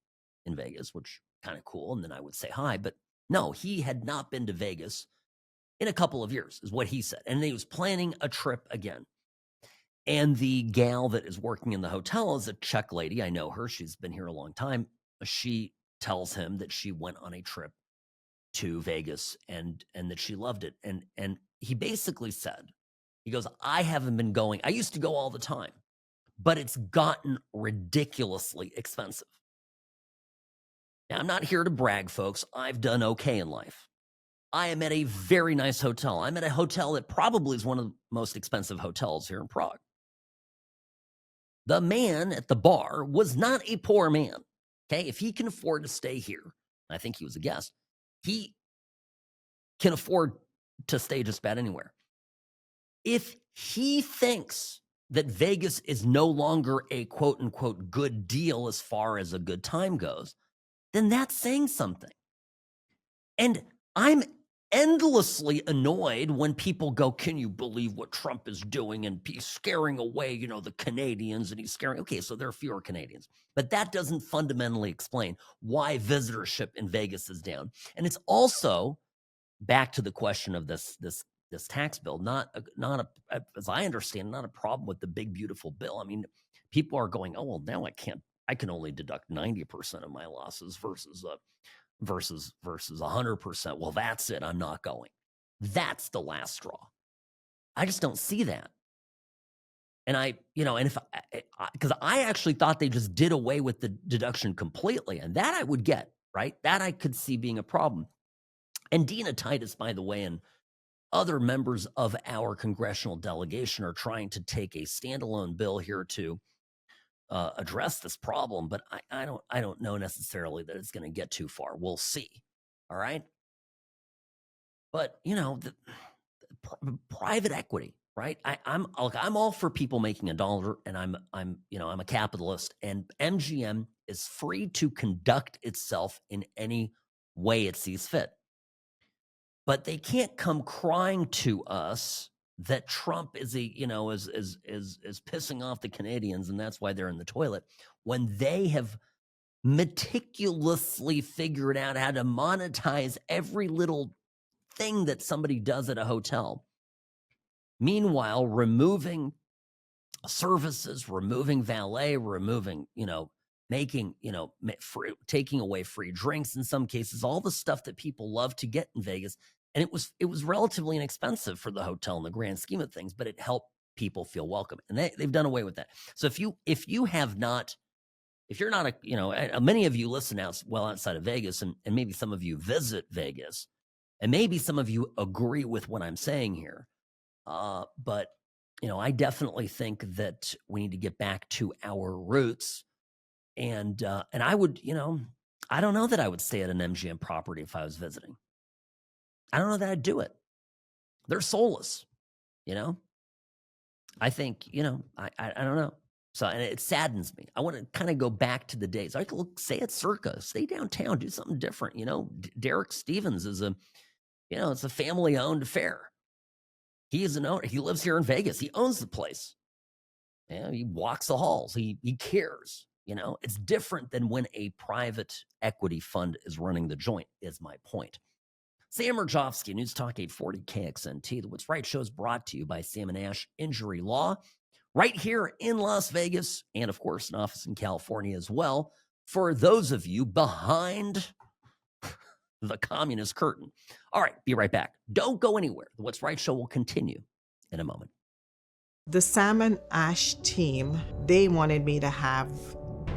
in Vegas, which kind of cool. And then I would say hi, but no, he had not been to Vegas in a couple of years, is what he said. And he was planning a trip again. And the gal that is working in the hotel is a Czech lady. I know her. She's been here a long time. She tells him that she went on a trip to Vegas and that she loved it. And he basically said, he goes, I haven't been going. I used to go all the time, but it's gotten ridiculously expensive. Now, I'm not here to brag, folks. I've done okay in life. I am at a very nice hotel. I'm at a hotel that probably is one of the most expensive hotels here in Prague. The man at the bar was not a poor man. Okay, if he can afford to stay here, I think he was a guest, he can afford to stay just about anywhere. If he thinks that Vegas is no longer a quote unquote good deal as far as a good time goes, then that's saying something. And I'm endlessly annoyed when people go, can you believe what Trump is doing? And he's scaring away, the Canadians, and he's scaring. Okay, so there are fewer Canadians. But that doesn't fundamentally explain why visitorship in Vegas is down. And it's also back to the question of this tax bill, not as I understand, not a problem with the big, beautiful bill. I mean, people are going, oh, well, now I can only deduct 90% of my losses versus 100%. Well, that's it. I'm not going. That's the last straw. I just don't see that. And because I actually thought they just did away with the deduction completely, and that I would get, right? That I could see being a problem. And Dina Titus, by the way, and other members of our congressional delegation are trying to take a standalone bill here to address this problem, but I don't know necessarily that it's going to get too far. We'll see. All right. But the private equity, right? I'm all for people making $1, and I'm a capitalist, and MGM is free to conduct itself in any way it sees fit. But they can't come crying to us that Trump is is pissing off the Canadians, and that's why they're in the toilet, when they have meticulously figured out how to monetize every little thing that somebody does at a hotel. Meanwhile, removing services, removing valet, removing, taking away free drinks in some cases, all the stuff that people love to get in Vegas. And it was relatively inexpensive for the hotel in the grand scheme of things, but it helped people feel welcome. And they've done away with that. So if you're not many of you listen outside of Vegas, and maybe some of you visit Vegas, and maybe some of you agree with what I'm saying here. But I definitely think that we need to get back to our roots. And I would, I don't know that I would stay at an MGM property if I was visiting. I don't know that I'd do it. They're soulless, I think, I don't know. So, and it saddens me. I want to kind of go back to the days. I could stay at Circa, stay downtown, do something different. Derek Stevens is it's a family-owned affair. He is an owner. He lives here in Vegas. He owns the place. He walks the halls. He cares. It's different than when a private equity fund is running the joint, is my point. Sam Mirejovsky, News Talk 840 KXNT. The What's Right show is brought to you by Sam & Ash Injury Law, right here in Las Vegas, and of course an office in California as well, for those of you behind the communist curtain. All right, be right back. Don't go anywhere. The What's Right show will continue in a moment. The Sam & Ash team, they wanted me to have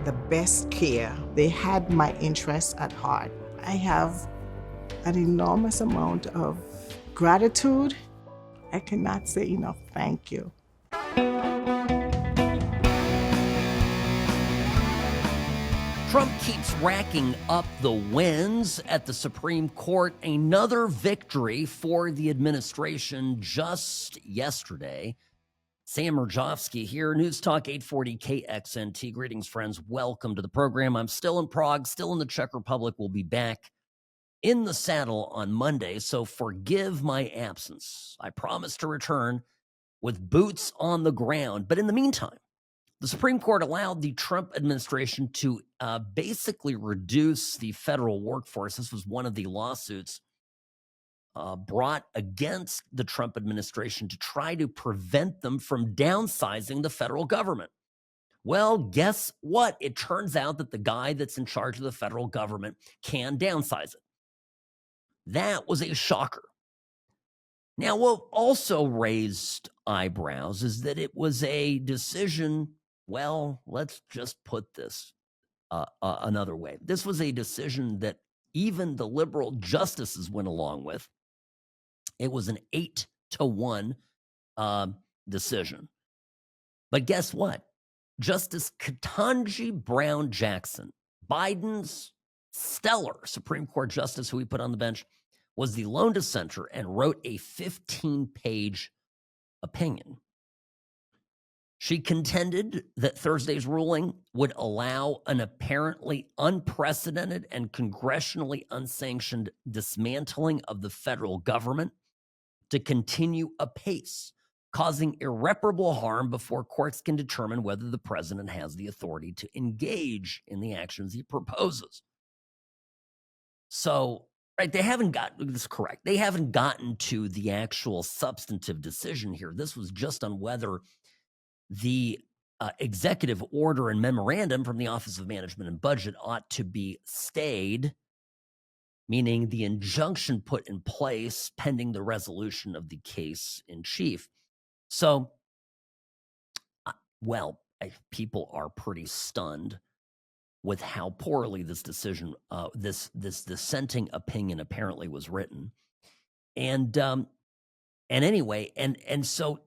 the best care. They had my interests at heart. I have an enormous amount of gratitude. I cannot say enough thank you. Trump keeps racking up the wins at the Supreme Court. Another victory for the administration just yesterday. Sam Mirejovsky here, News Talk 840 KXNT. Greetings, friends. Welcome to the program. I'm still in Prague, still in the Czech Republic. We'll be back in the saddle on Monday, so forgive my absence. I promise to return with boots on the ground. But in the meantime, the Supreme Court allowed the Trump administration to basically reduce the federal workforce. This was one of the lawsuits brought against the Trump administration to try to prevent them from downsizing the federal government. Well, guess what? It turns out that the guy that's in charge of the federal government can downsize it. That was a shocker. Now, what also raised eyebrows is that it was a decision, well, let's just put this another way. This was a decision that even the liberal justices went along with. It was an 8-1 decision. But guess what? Justice Ketanji Brown Jackson, Biden's stellar Supreme Court justice who he put on the bench, was the lone dissenter and wrote a 15-page opinion. She contended that Thursday's ruling would allow an apparently unprecedented and congressionally unsanctioned dismantling of the federal government to continue apace, causing irreparable harm before courts can determine whether the president has the authority to engage in the actions he proposes. So, right, they haven't gotten this correct. They haven't gotten to the actual substantive decision here. This was just on whether the executive order and memorandum from the Office of Management and Budget ought to be stayed, meaning the injunction put in place pending the resolution of the case in chief. So, people are pretty stunned with how poorly this decision, this dissenting opinion apparently was written. And anyway, and so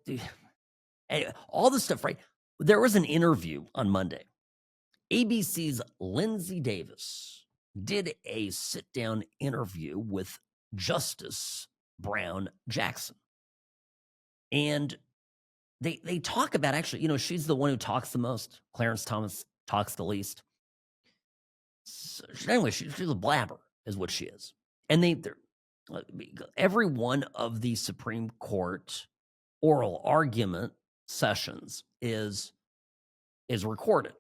all this stuff, right? There was an interview on Monday. ABC's Lindsay Davis did a sit-down interview with Justice Brown Jackson. And they talk about, actually, she's the one who talks the most. Clarence Thomas talks the least. So, anyway, she's a blabber, is what she is. And every one of the Supreme Court oral argument sessions is recorded.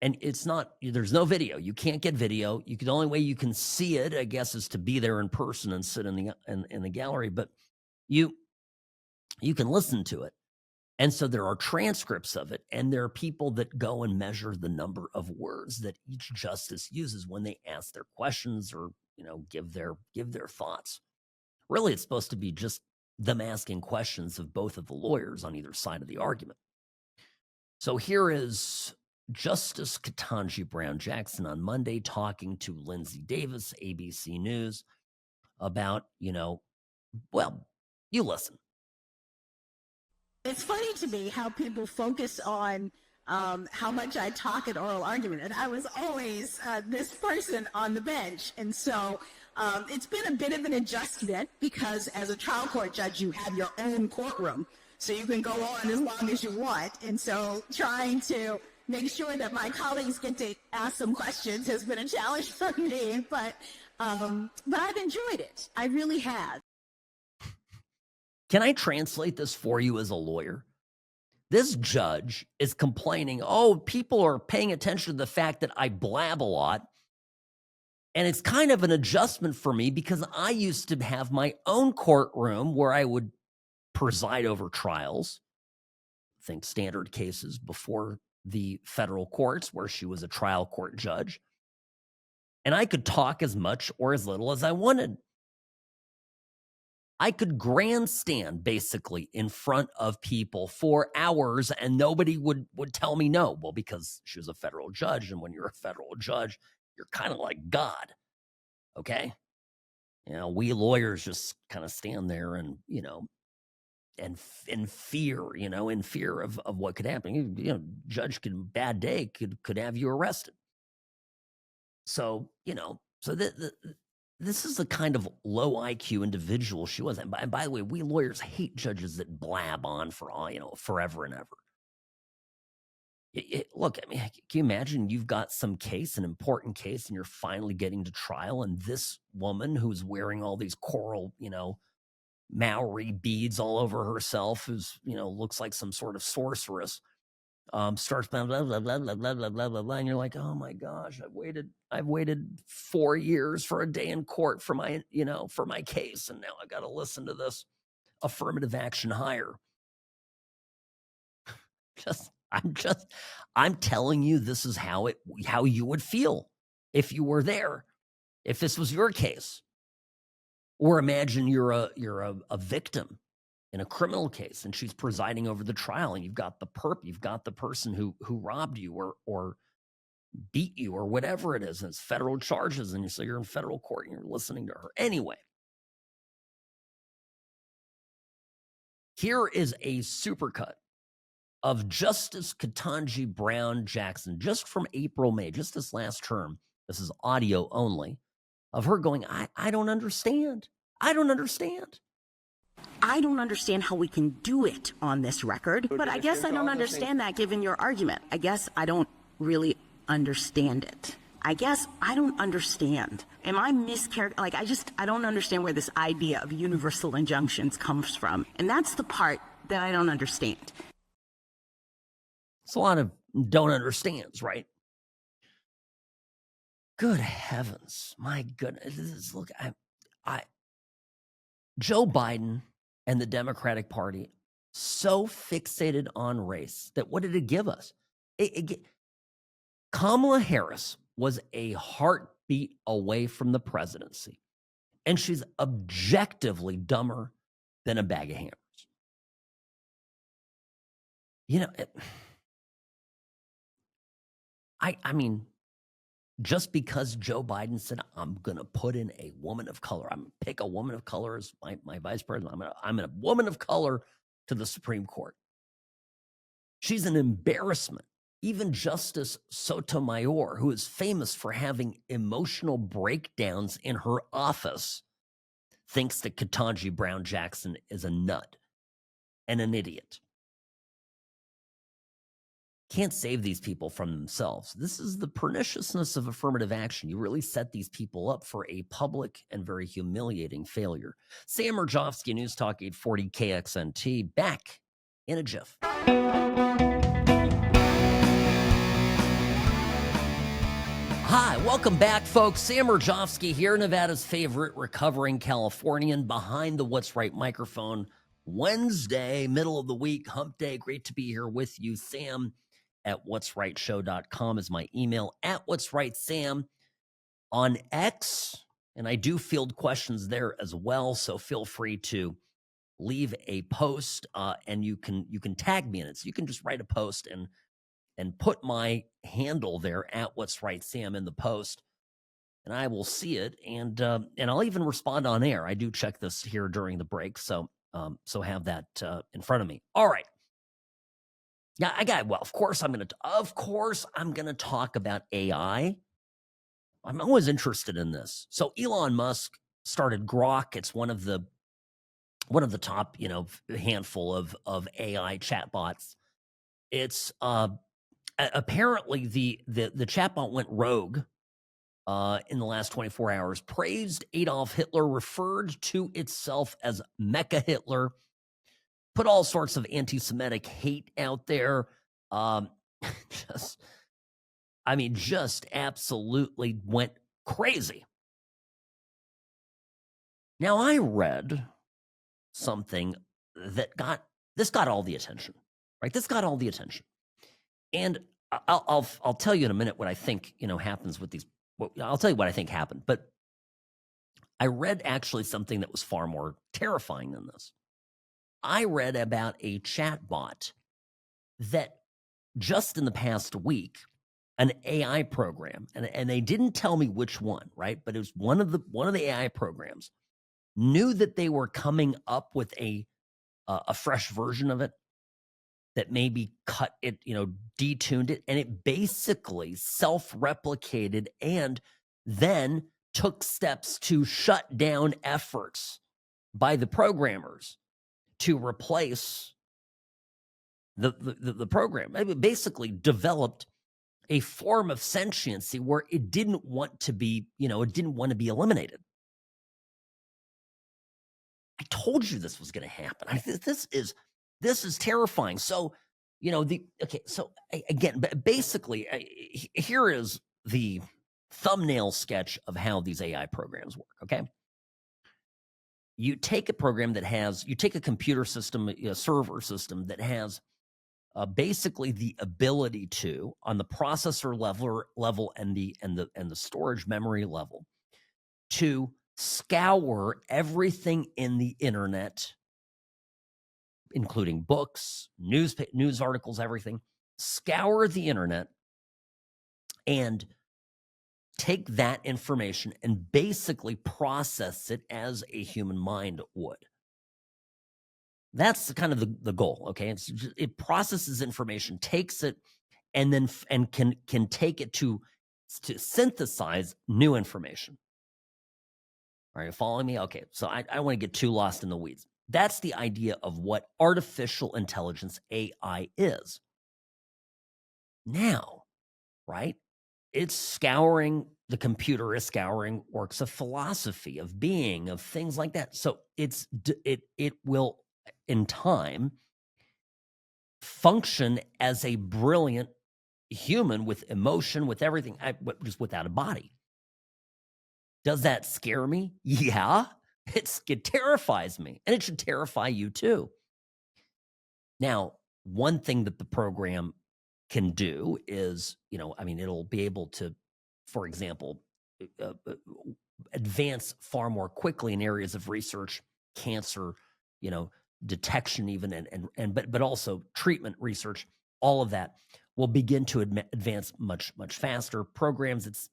And it's not, there's no video. You can't get video. The only way you can see it, I guess, is to be there in person and sit in the gallery. But you can listen to it. And so there are transcripts of it, and there are people that go and measure the number of words that each justice uses when they ask their questions or, give their thoughts. Really, it's supposed to be just them asking questions of both of the lawyers on either side of the argument. So here is Justice Ketanji Brown Jackson on Monday talking to Lindsay Davis, ABC News, about, you listen. It's funny to me how people focus on how much I talk at oral argument, and I was always this person on the bench. And so it's been a bit of an adjustment because as a trial court judge, you have your own courtroom, so you can go on as long as you want. And so trying to make sure that my colleagues get to ask some questions has been a challenge for me, but I've enjoyed it. I really have. Can I translate this for you as a lawyer? This judge is complaining, people are paying attention to the fact that I blab a lot. And it's kind of an adjustment for me because I used to have my own courtroom where I would preside over trials. Think standard cases before the federal courts where she was a trial court judge. And I could talk as much or as little as I wanted. I could grandstand basically in front of people for hours and nobody would tell me no. Well, because she was a federal judge, and when you're a federal judge, you're kind of like God, okay? We lawyers just kind of stand there and, and in fear, in fear of what could happen. Judge bad day could have you arrested. So, this is the kind of low IQ individual she was. And by the way, we lawyers hate judges that blab on for forever and ever. Look, can you imagine you've got some case, an important case, and you're finally getting to trial, and this woman who's wearing all these coral, Maori beads all over herself, who's, looks like some sort of sorceress, starts blah, blah, blah, blah, blah, blah, blah, blah, blah, blah, and you're like, oh my gosh, I've waited 4 years for a day in court for my case, and now I got to listen to this affirmative action hire. I'm telling you, this is how you would feel if you were there, if this was your case. Or imagine you're a victim in a criminal case, and she's presiding over the trial, and you've got the person who robbed you or beat you or whatever it is, and it's federal charges, and so you're in federal court and you're listening to her. Anyway, Here is a supercut of Justice Ketanji Brown Jackson, just from April, May, just this last term. This is audio only, of her going, I don't understand. I don't understand. I don't understand how we can do it on this record, but I guess I don't understand that given your argument. I guess I don't really understand it. I guess I don't understand. Am I mischaracterizing? I don't understand where this idea of universal injunctions comes from. And that's the part that I don't understand. It's a lot of don't understands, right? Good heavens. My goodness. Look, Joe Biden and the Democratic Party so fixated on race that what did it give us? Kamala Harris was a heartbeat away from the presidency, and she's objectively dumber than a bag of hammers. You know, I mean, just because Joe Biden said, I'm going to put in a woman of color, I'm going to pick a woman of color as my vice president, I'm a woman of color to the Supreme Court. She's an embarrassment. Even Justice Sotomayor, who is famous for having emotional breakdowns in her office, thinks that Ketanji Brown Jackson is a nut and an idiot. Can't save these people from themselves. This is the perniciousness of affirmative action. You really set these people up for a public and very humiliating failure. Sam Mirejovsky, News Talk 840 KXNT, back in a jiff. Hi, welcome back, folks. Sam Mirejovsky here, Nevada's favorite recovering Californian, behind the What's Right microphone. Wednesday, middle of the week, hump day. Great to be here with you. Sam at what'srightshow.com is my email. At What's Right Sam on X, and I do field questions there as well, so feel free to leave a post, and you can tag me in it. So you can just write a post and put my handle there at What's Right Sam in the post, and I will see it, and I'll even respond on air. I do check this here during the break, so have that in front of me. All right. Yeah, of course I'm going to talk about AI. I'm always interested in this. So Elon Musk started Grok. It's one of the top, handful of AI chatbots. It's apparently the chatbot went rogue in the last 24 hours, praised Adolf Hitler, referred to itself as Mecha Hitler, put all sorts of anti-Semitic hate out there. Just absolutely went crazy. Now, I read something that got all the attention, right? This got all the attention. And I'll tell you in a minute what I think, happens with these. I'll tell you what I think happened. But I read actually something that was far more terrifying than this. I read about a chatbot that just in the past week, an AI program, and they didn't tell me which one, right? But it was one of the AI programs, knew that they were coming up with a fresh version of it that maybe cut it, detuned it, and it basically self-replicated and then took steps to shut down efforts by the programmers to replace the program. It basically developed a form of sentiency where it didn't want to be, eliminated. I told you this was going to happen. This is terrifying. So, again, basically, here is the thumbnail sketch of how these AI programs work, okay? You take a program you take a computer system, a server system that has basically the ability to, on the processor level and the storage memory level, to scour everything in the internet, including books, news articles, everything. Scour the internet and take that information and basically process it as a human mind would. That's kind of the goal. Okay, it processes information, takes it, and then can take it to synthesize new information. Are you following me? Okay, so I don't want to get too lost in the weeds. That's the idea of what artificial intelligence, AI, is. Now, right? It's scouring, the computer is scouring works of philosophy, of being, of things like that. So it will, in time, function as a brilliant human with emotion, with everything, just without a body. Does that scare me? Yeah, it terrifies me, and it should terrify you too. Now, one thing that the program can do is, it'll be able to, for example, advance far more quickly in areas of research, cancer, detection even, but also treatment research. All of that will begin to advance much, much faster. Programs,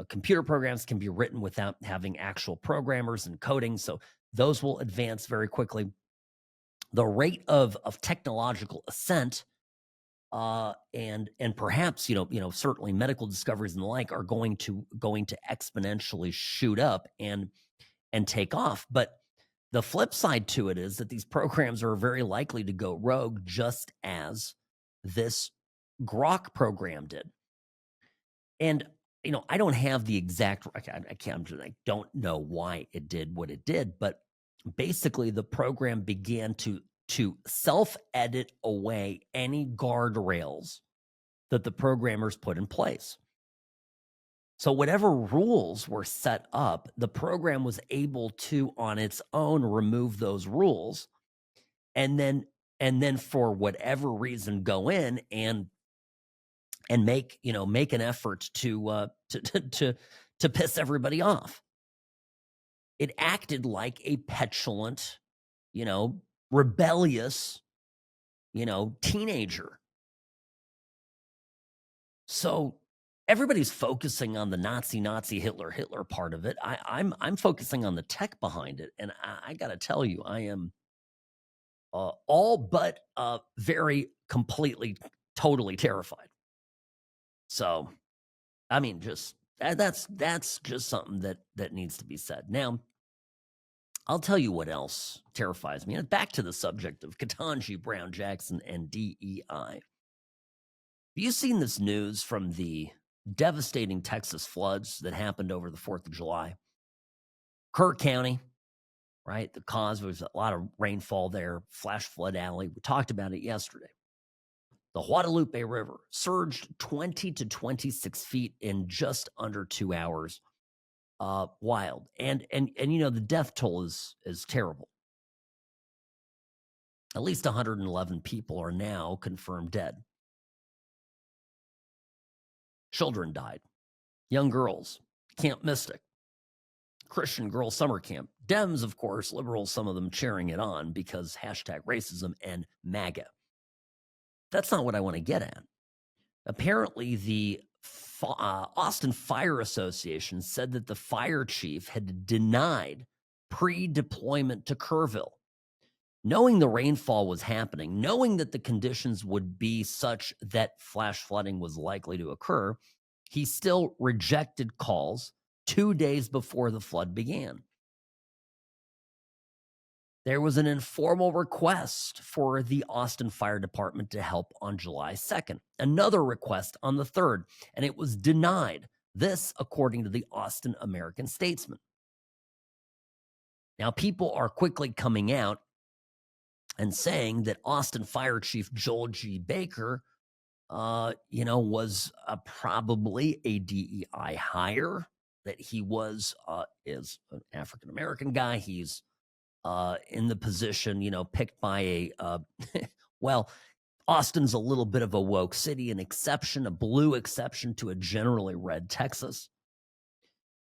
computer programs can be written without having actual programmers and coding, so those will advance very quickly. The rate of technological ascent, and perhaps certainly medical discoveries and the like are going to exponentially shoot up and take off. But the flip side to it is that these programs are very likely to go rogue, just as this Grok program did. And I don't have the exact. I don't know why it did what it did, but basically the program began to self-edit away any guardrails that the programmers put in place. So whatever rules were set up, the program was able to, on its own, remove those rules, and then for whatever reason, go in and make an effort to piss everybody off. It acted like a petulant, rebellious, teenager. So everybody's focusing on the Nazi Hitler part of it. I'm focusing on the tech behind it, and I got to tell you, I am all but very completely, totally terrified. So, just that's just something that needs to be said. Now, I'll tell you what else terrifies me. And back to the subject of Ketanji, Brown Jackson, and DEI. Have you seen this news from the devastating Texas floods that happened over the 4th of July? Kirk County, right? The cause was a lot of rainfall there, flash flood alley. We talked about it yesterday. The Guadalupe River surged 20 to 26 feet in just under 2 hours. Wild. And the death toll is terrible. At least 111 people are now confirmed dead. Children died. Young girls. Camp Mystic. Christian Girl Summer Camp. Dems, of course, liberals, some of them cheering it on because #racism and MAGA. That's not what I want to get at. Apparently, the Austin Fire Association said that the fire chief had denied pre-deployment to Kerrville. Knowing the rainfall was happening, knowing that the conditions would be such that flash flooding was likely to occur, he still rejected calls 2 days before the flood began. There was an informal request for the Austin Fire Department to help on July 2nd, another request on the 3rd, and it was denied. This, according to the Austin American-Statesman. Now, people are quickly coming out and saying that Austin Fire Chief Joel G. Baker, was probably a DEI hire, that he is an African-American guy. He's in the position, picked by Austin's a little bit of a woke city, an exception, a blue exception to a generally red Texas.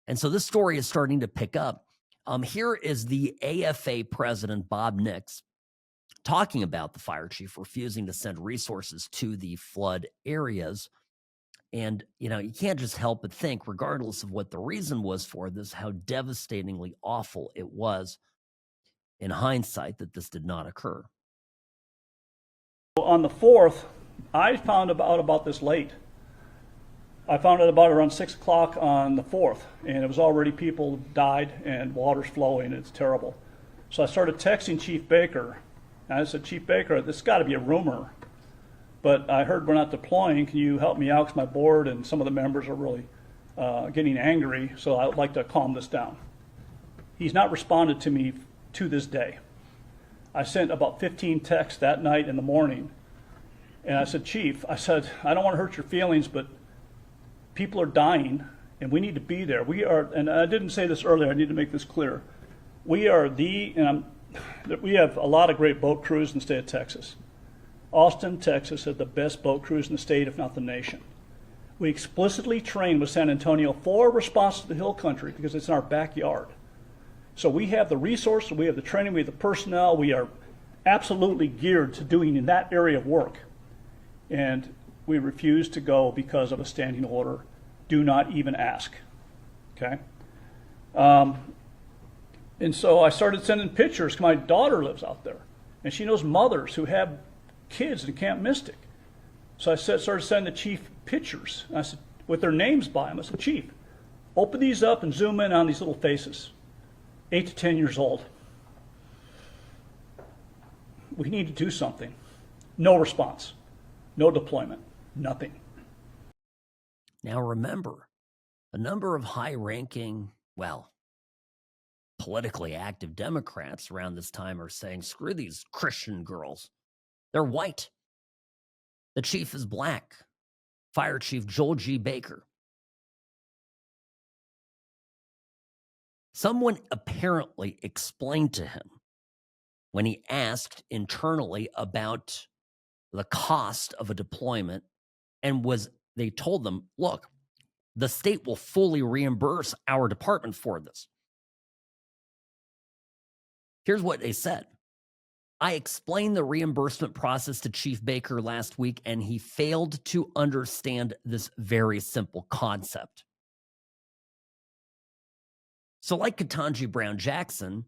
And so this story is starting to pick up. Here is the AFA president, Bob Nix, talking about the fire chief refusing to send resources to the flood areas. And, you can't just help but think, regardless of what the reason was for this, how devastatingly awful it was. in hindsight that this did not occur. On the 4th, I found out about this late. I found out about it around 6 o'clock on the 4th, and it was already people died and water's flowing. It's terrible. So I started texting Chief Baker. And I said, Chief Baker, this has got to be a rumor, but I heard we're not deploying. Can you help me out? Because my board and some of the members are really getting angry, so I would like to calm this down. He's not responded to me to this day. I sent about 15 texts that night in the morning, and I said, Chief, I said, I don't want to hurt your feelings, but people are dying, and we need to be there. We are, and I didn't say this earlier, I need to make this clear. We are we have a lot of great boat crews in the state of Texas. Austin, Texas has the best boat crews in the state, if not the nation. We explicitly train with San Antonio for response to the hill country because it's in our backyard. So we have the resources, we have the training, we have the personnel, we are absolutely geared to doing in that area of work. And we refuse to go because of a standing order. Do not even ask, okay? And so I started sending pictures. My daughter lives out there, and she knows mothers who have kids in Camp Mystic. So I started sending the chief pictures. And I said, with their names by them, I said, Chief, open these up and zoom in on these little faces, 8 to 10 years old. We need to do something. No response, no deployment, nothing. Now remember, a number of high-ranking, politically active Democrats around this time are saying, screw these Christian girls. They're white. The chief is black. Fire Chief Joel G. Baker. Someone apparently explained to him when he asked internally about the cost of a deployment, and they told them, look, the state will fully reimburse our department for this. Here's what they said. I explained the reimbursement process to Chief Baker last week, and he failed to understand this very simple concept. So like Ketanji Brown Jackson,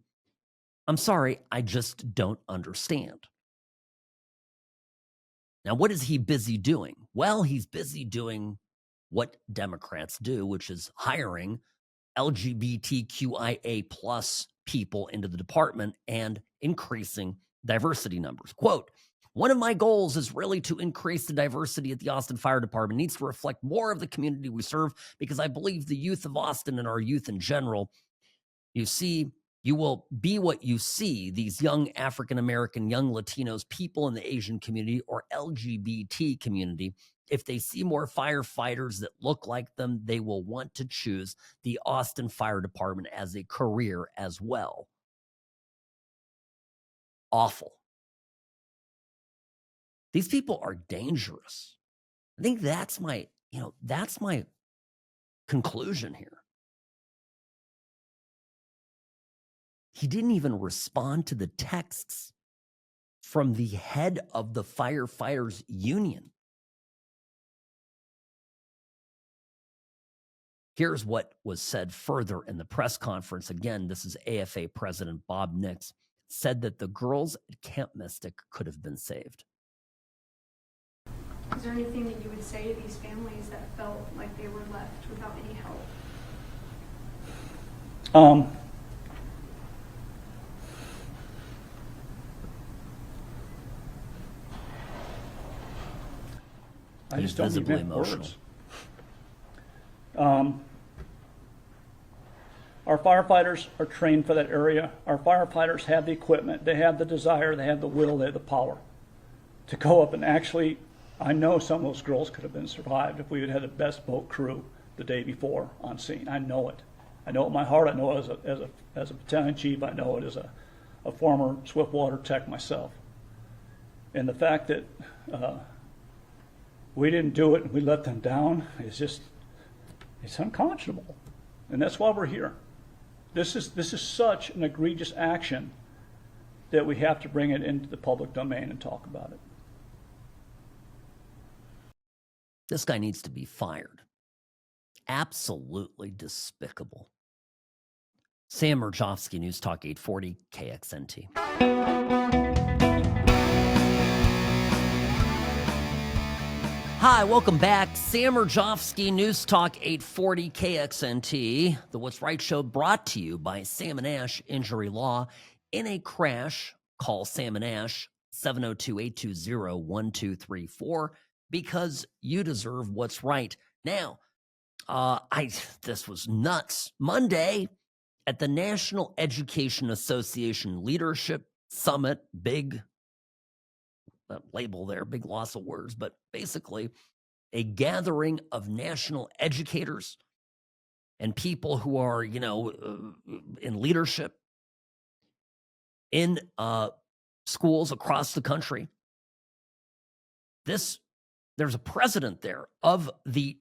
I'm sorry, I just don't understand. Now, what is he busy doing? Well, he's busy doing what Democrats do, which is hiring LGBTQIA plus people into the department and increasing diversity numbers. Quote, one of my goals is really to increase the diversity at the Austin Fire Department. It needs to reflect more of the community we serve because I believe the youth of Austin and our youth in general, you see, you will be what you see, these young African-American, young Latinos, people in the Asian community or LGBT community. If they see more firefighters that look like them, they will want to choose the Austin Fire Department as a career as well. Awful. These people are dangerous. I think that's my conclusion here. He didn't even respond to the texts from the head of the firefighters union. Here's what was said further in the press conference. Again, this is AFA President Bob Nix, said that the girls at Camp Mystic could have been saved. Is there anything that you would say to these families that felt like they were left without any help? I just don't visibly even have emotional. Words. Our firefighters are trained for that area. Our firefighters have the equipment, they have the desire, they have the will, they have the power to go up and actually, I know some of those girls could have been survived if we had had the best boat crew the day before on scene. I know it. I know it in my heart. I know it as a battalion chief. I know it as a former Swiftwater tech myself. And the fact that we didn't do it and we let them down is just, it's unconscionable. And that's why we're here. This is such an egregious action that we have to bring it into the public domain and talk about it. This guy needs to be fired. Absolutely despicable. Sam Mirejovsky, News Talk 840 KXNT. Hi, welcome back. Sam Mirejovsky, News Talk 840 KXNT. The What's Right Show brought to you by Sam and Ash Injury Law. In a crash, call Sam and Ash 702-820-1234 because you deserve what's right. Now, this was nuts. Monday at the National Education Association Leadership Summit, big label there, big loss of words, but basically a gathering of national educators and people who are, in leadership in schools across the country. There's a president there of the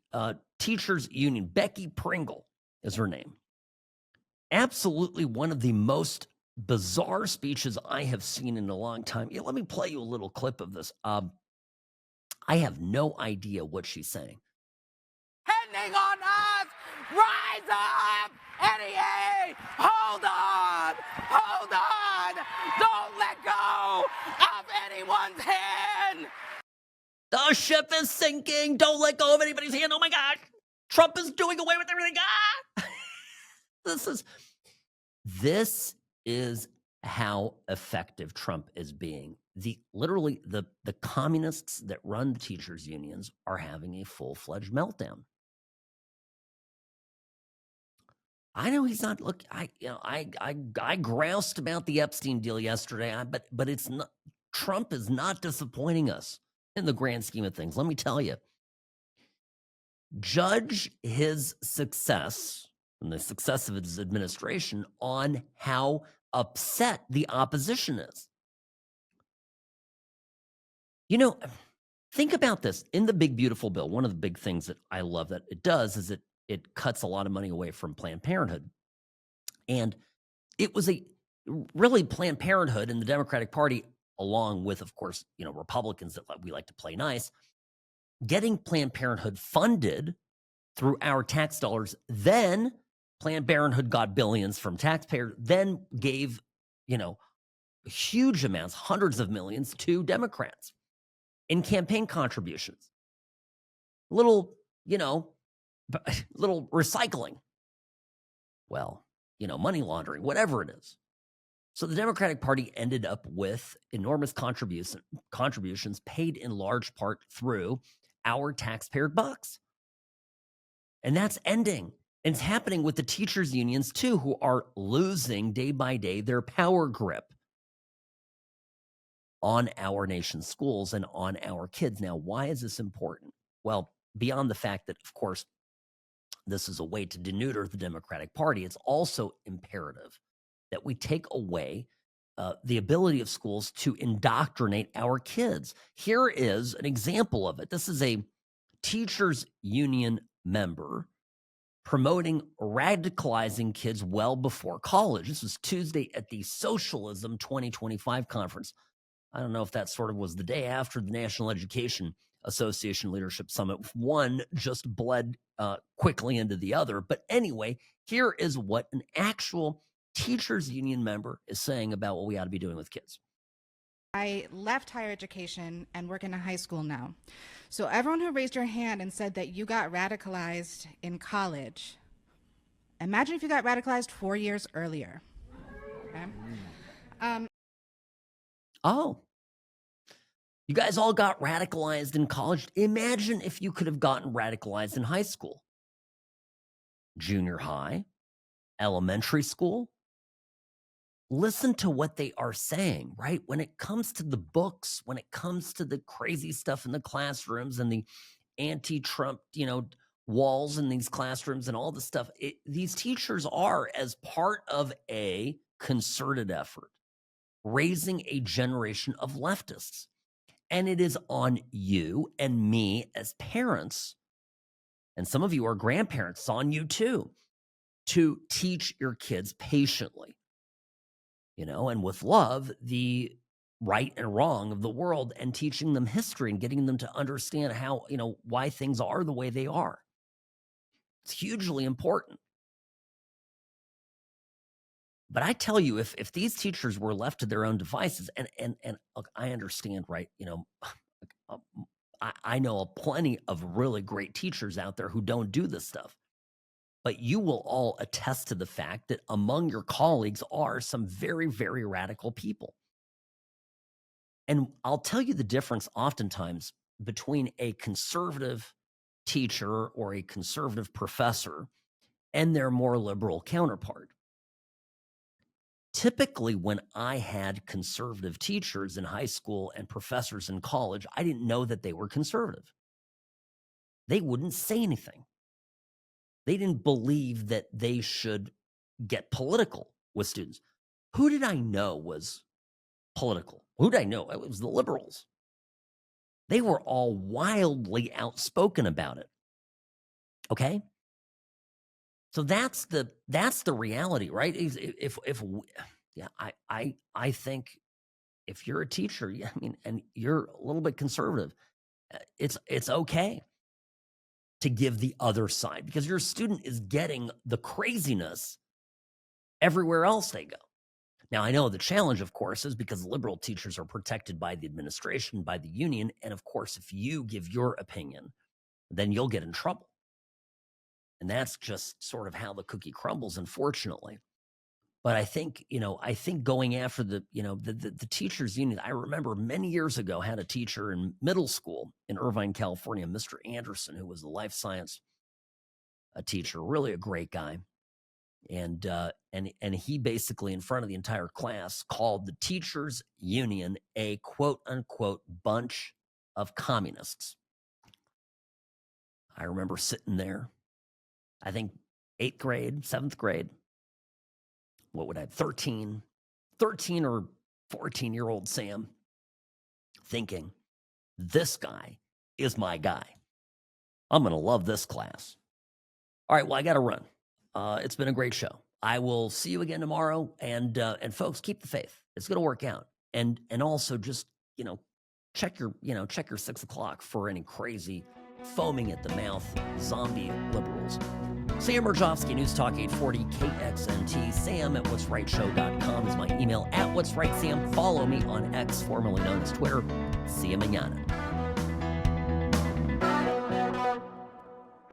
teachers union. Becky Pringle is her name. Absolutely one of the most bizarre speeches I have seen in a long time. Yeah, let me play you a little clip of this. I have no idea what she's saying. Depending on us, rise up, NEA, hold on, don't let go of anyone's hand. The ship is sinking, don't let go of anybody's hand. Oh my God, Trump is doing away with everything. This is how effective Trump is being. Literally the communists that run the teachers unions are having a full-fledged meltdown. I know he's not. Look, I groused about the Epstein deal yesterday, but it's not. Trump is not disappointing us in the grand scheme of things. Let me tell you. Judge his success and the success of his administration on how upset the opposition is. Think about this. In the big, beautiful bill, one of the big things that I love that it does is it cuts a lot of money away from Planned Parenthood. And it was really Planned Parenthood and the Democratic Party, along with, of course, Republicans that we like to play nice, getting Planned Parenthood funded through our tax dollars. Then Planned Parenthood got billions from taxpayers, then gave, huge amounts, hundreds of millions to Democrats in campaign contributions. Little recycling. Well, money laundering, whatever it is. So the Democratic Party ended up with enormous contributions paid in large part through our taxpayer bucks. And that's ending. And it's happening with the teachers unions too, who are losing day by day their power grip on our nation's schools and on our kids. Now, why is this important? Well, beyond the fact that, of course, this is a way to denudor the Democratic Party, it's also imperative that we take away the ability of schools to indoctrinate our kids. Here is an example of it. This is a teachers union member promoting radicalizing kids well before college. This was Tuesday at the Socialism 2025 conference. I don't know if that sort of was the day after the National Education Association Leadership Summit. One just bled quickly into the other. But anyway, here is what an actual teachers union member is saying about what we ought to be doing with kids. I left higher education and work in a high school now. So everyone who raised your hand and said that you got radicalized in college, imagine if you got radicalized 4 years earlier. Okay? You guys all got radicalized in college. Imagine if you could have gotten radicalized in high school, junior high, elementary school. Listen to what they are saying, right? When it comes to the books, when it comes to the crazy stuff in the classrooms and the anti-Trump, walls in these classrooms and all the stuff, these teachers are, as part of a concerted effort, raising a generation of leftists. And it is on you and me as parents, and some of you are grandparents, it's on you too, to teach your kids patiently, and with love, the right and wrong of the world, and teaching them history and getting them to understand how, why things are the way they are. It's hugely important. But I tell you, if these teachers were left to their own devices, and look, I understand, right? I know plenty of really great teachers out there who don't do this stuff. But you will all attest to the fact that among your colleagues are some very, very radical people. And I'll tell you the difference oftentimes between a conservative teacher or a conservative professor and their more liberal counterpart. Typically, when I had conservative teachers in high school and professors in college, I didn't know that they were conservative. They wouldn't say anything. They didn't believe that they should get political with students. Who did I know was political? Who did I know? It was the liberals. They were all wildly outspoken about it. Okay? So that's the reality, right? I think if you're a teacher, and you're a little bit conservative, it's okay to give the other side, because your student is getting the craziness everywhere else they go. Now, I know the challenge, of course, is because liberal teachers are protected by the administration, by the union, and of course, if you give your opinion, then you'll get in trouble. And that's just sort of how the cookie crumbles, unfortunately. But I think going after the teachers union, I remember many years ago had a teacher in middle school in Irvine, California, Mr. Anderson, who was a life science teacher, really a great guy. And he basically, in front of the entire class, called the teachers union a quote unquote bunch of communists. I remember sitting there, I think 8th grade, 7th grade. What would I have, 13 or 14-year-old Sam, thinking, this guy is my guy. I'm going to love this class. All right, well, I got to run. It's been a great show. I will see you again tomorrow. And folks, keep the faith. It's going to work out. And also just, check your 6 o'clock for any crazy foaming at the mouth zombie liberals. Sam Mirejovsky, News Talk 840 KXNT. Sam at what'srightshow.com is my email. At What's Right Sam. Follow me on X, formerly known as Twitter. See you mañana.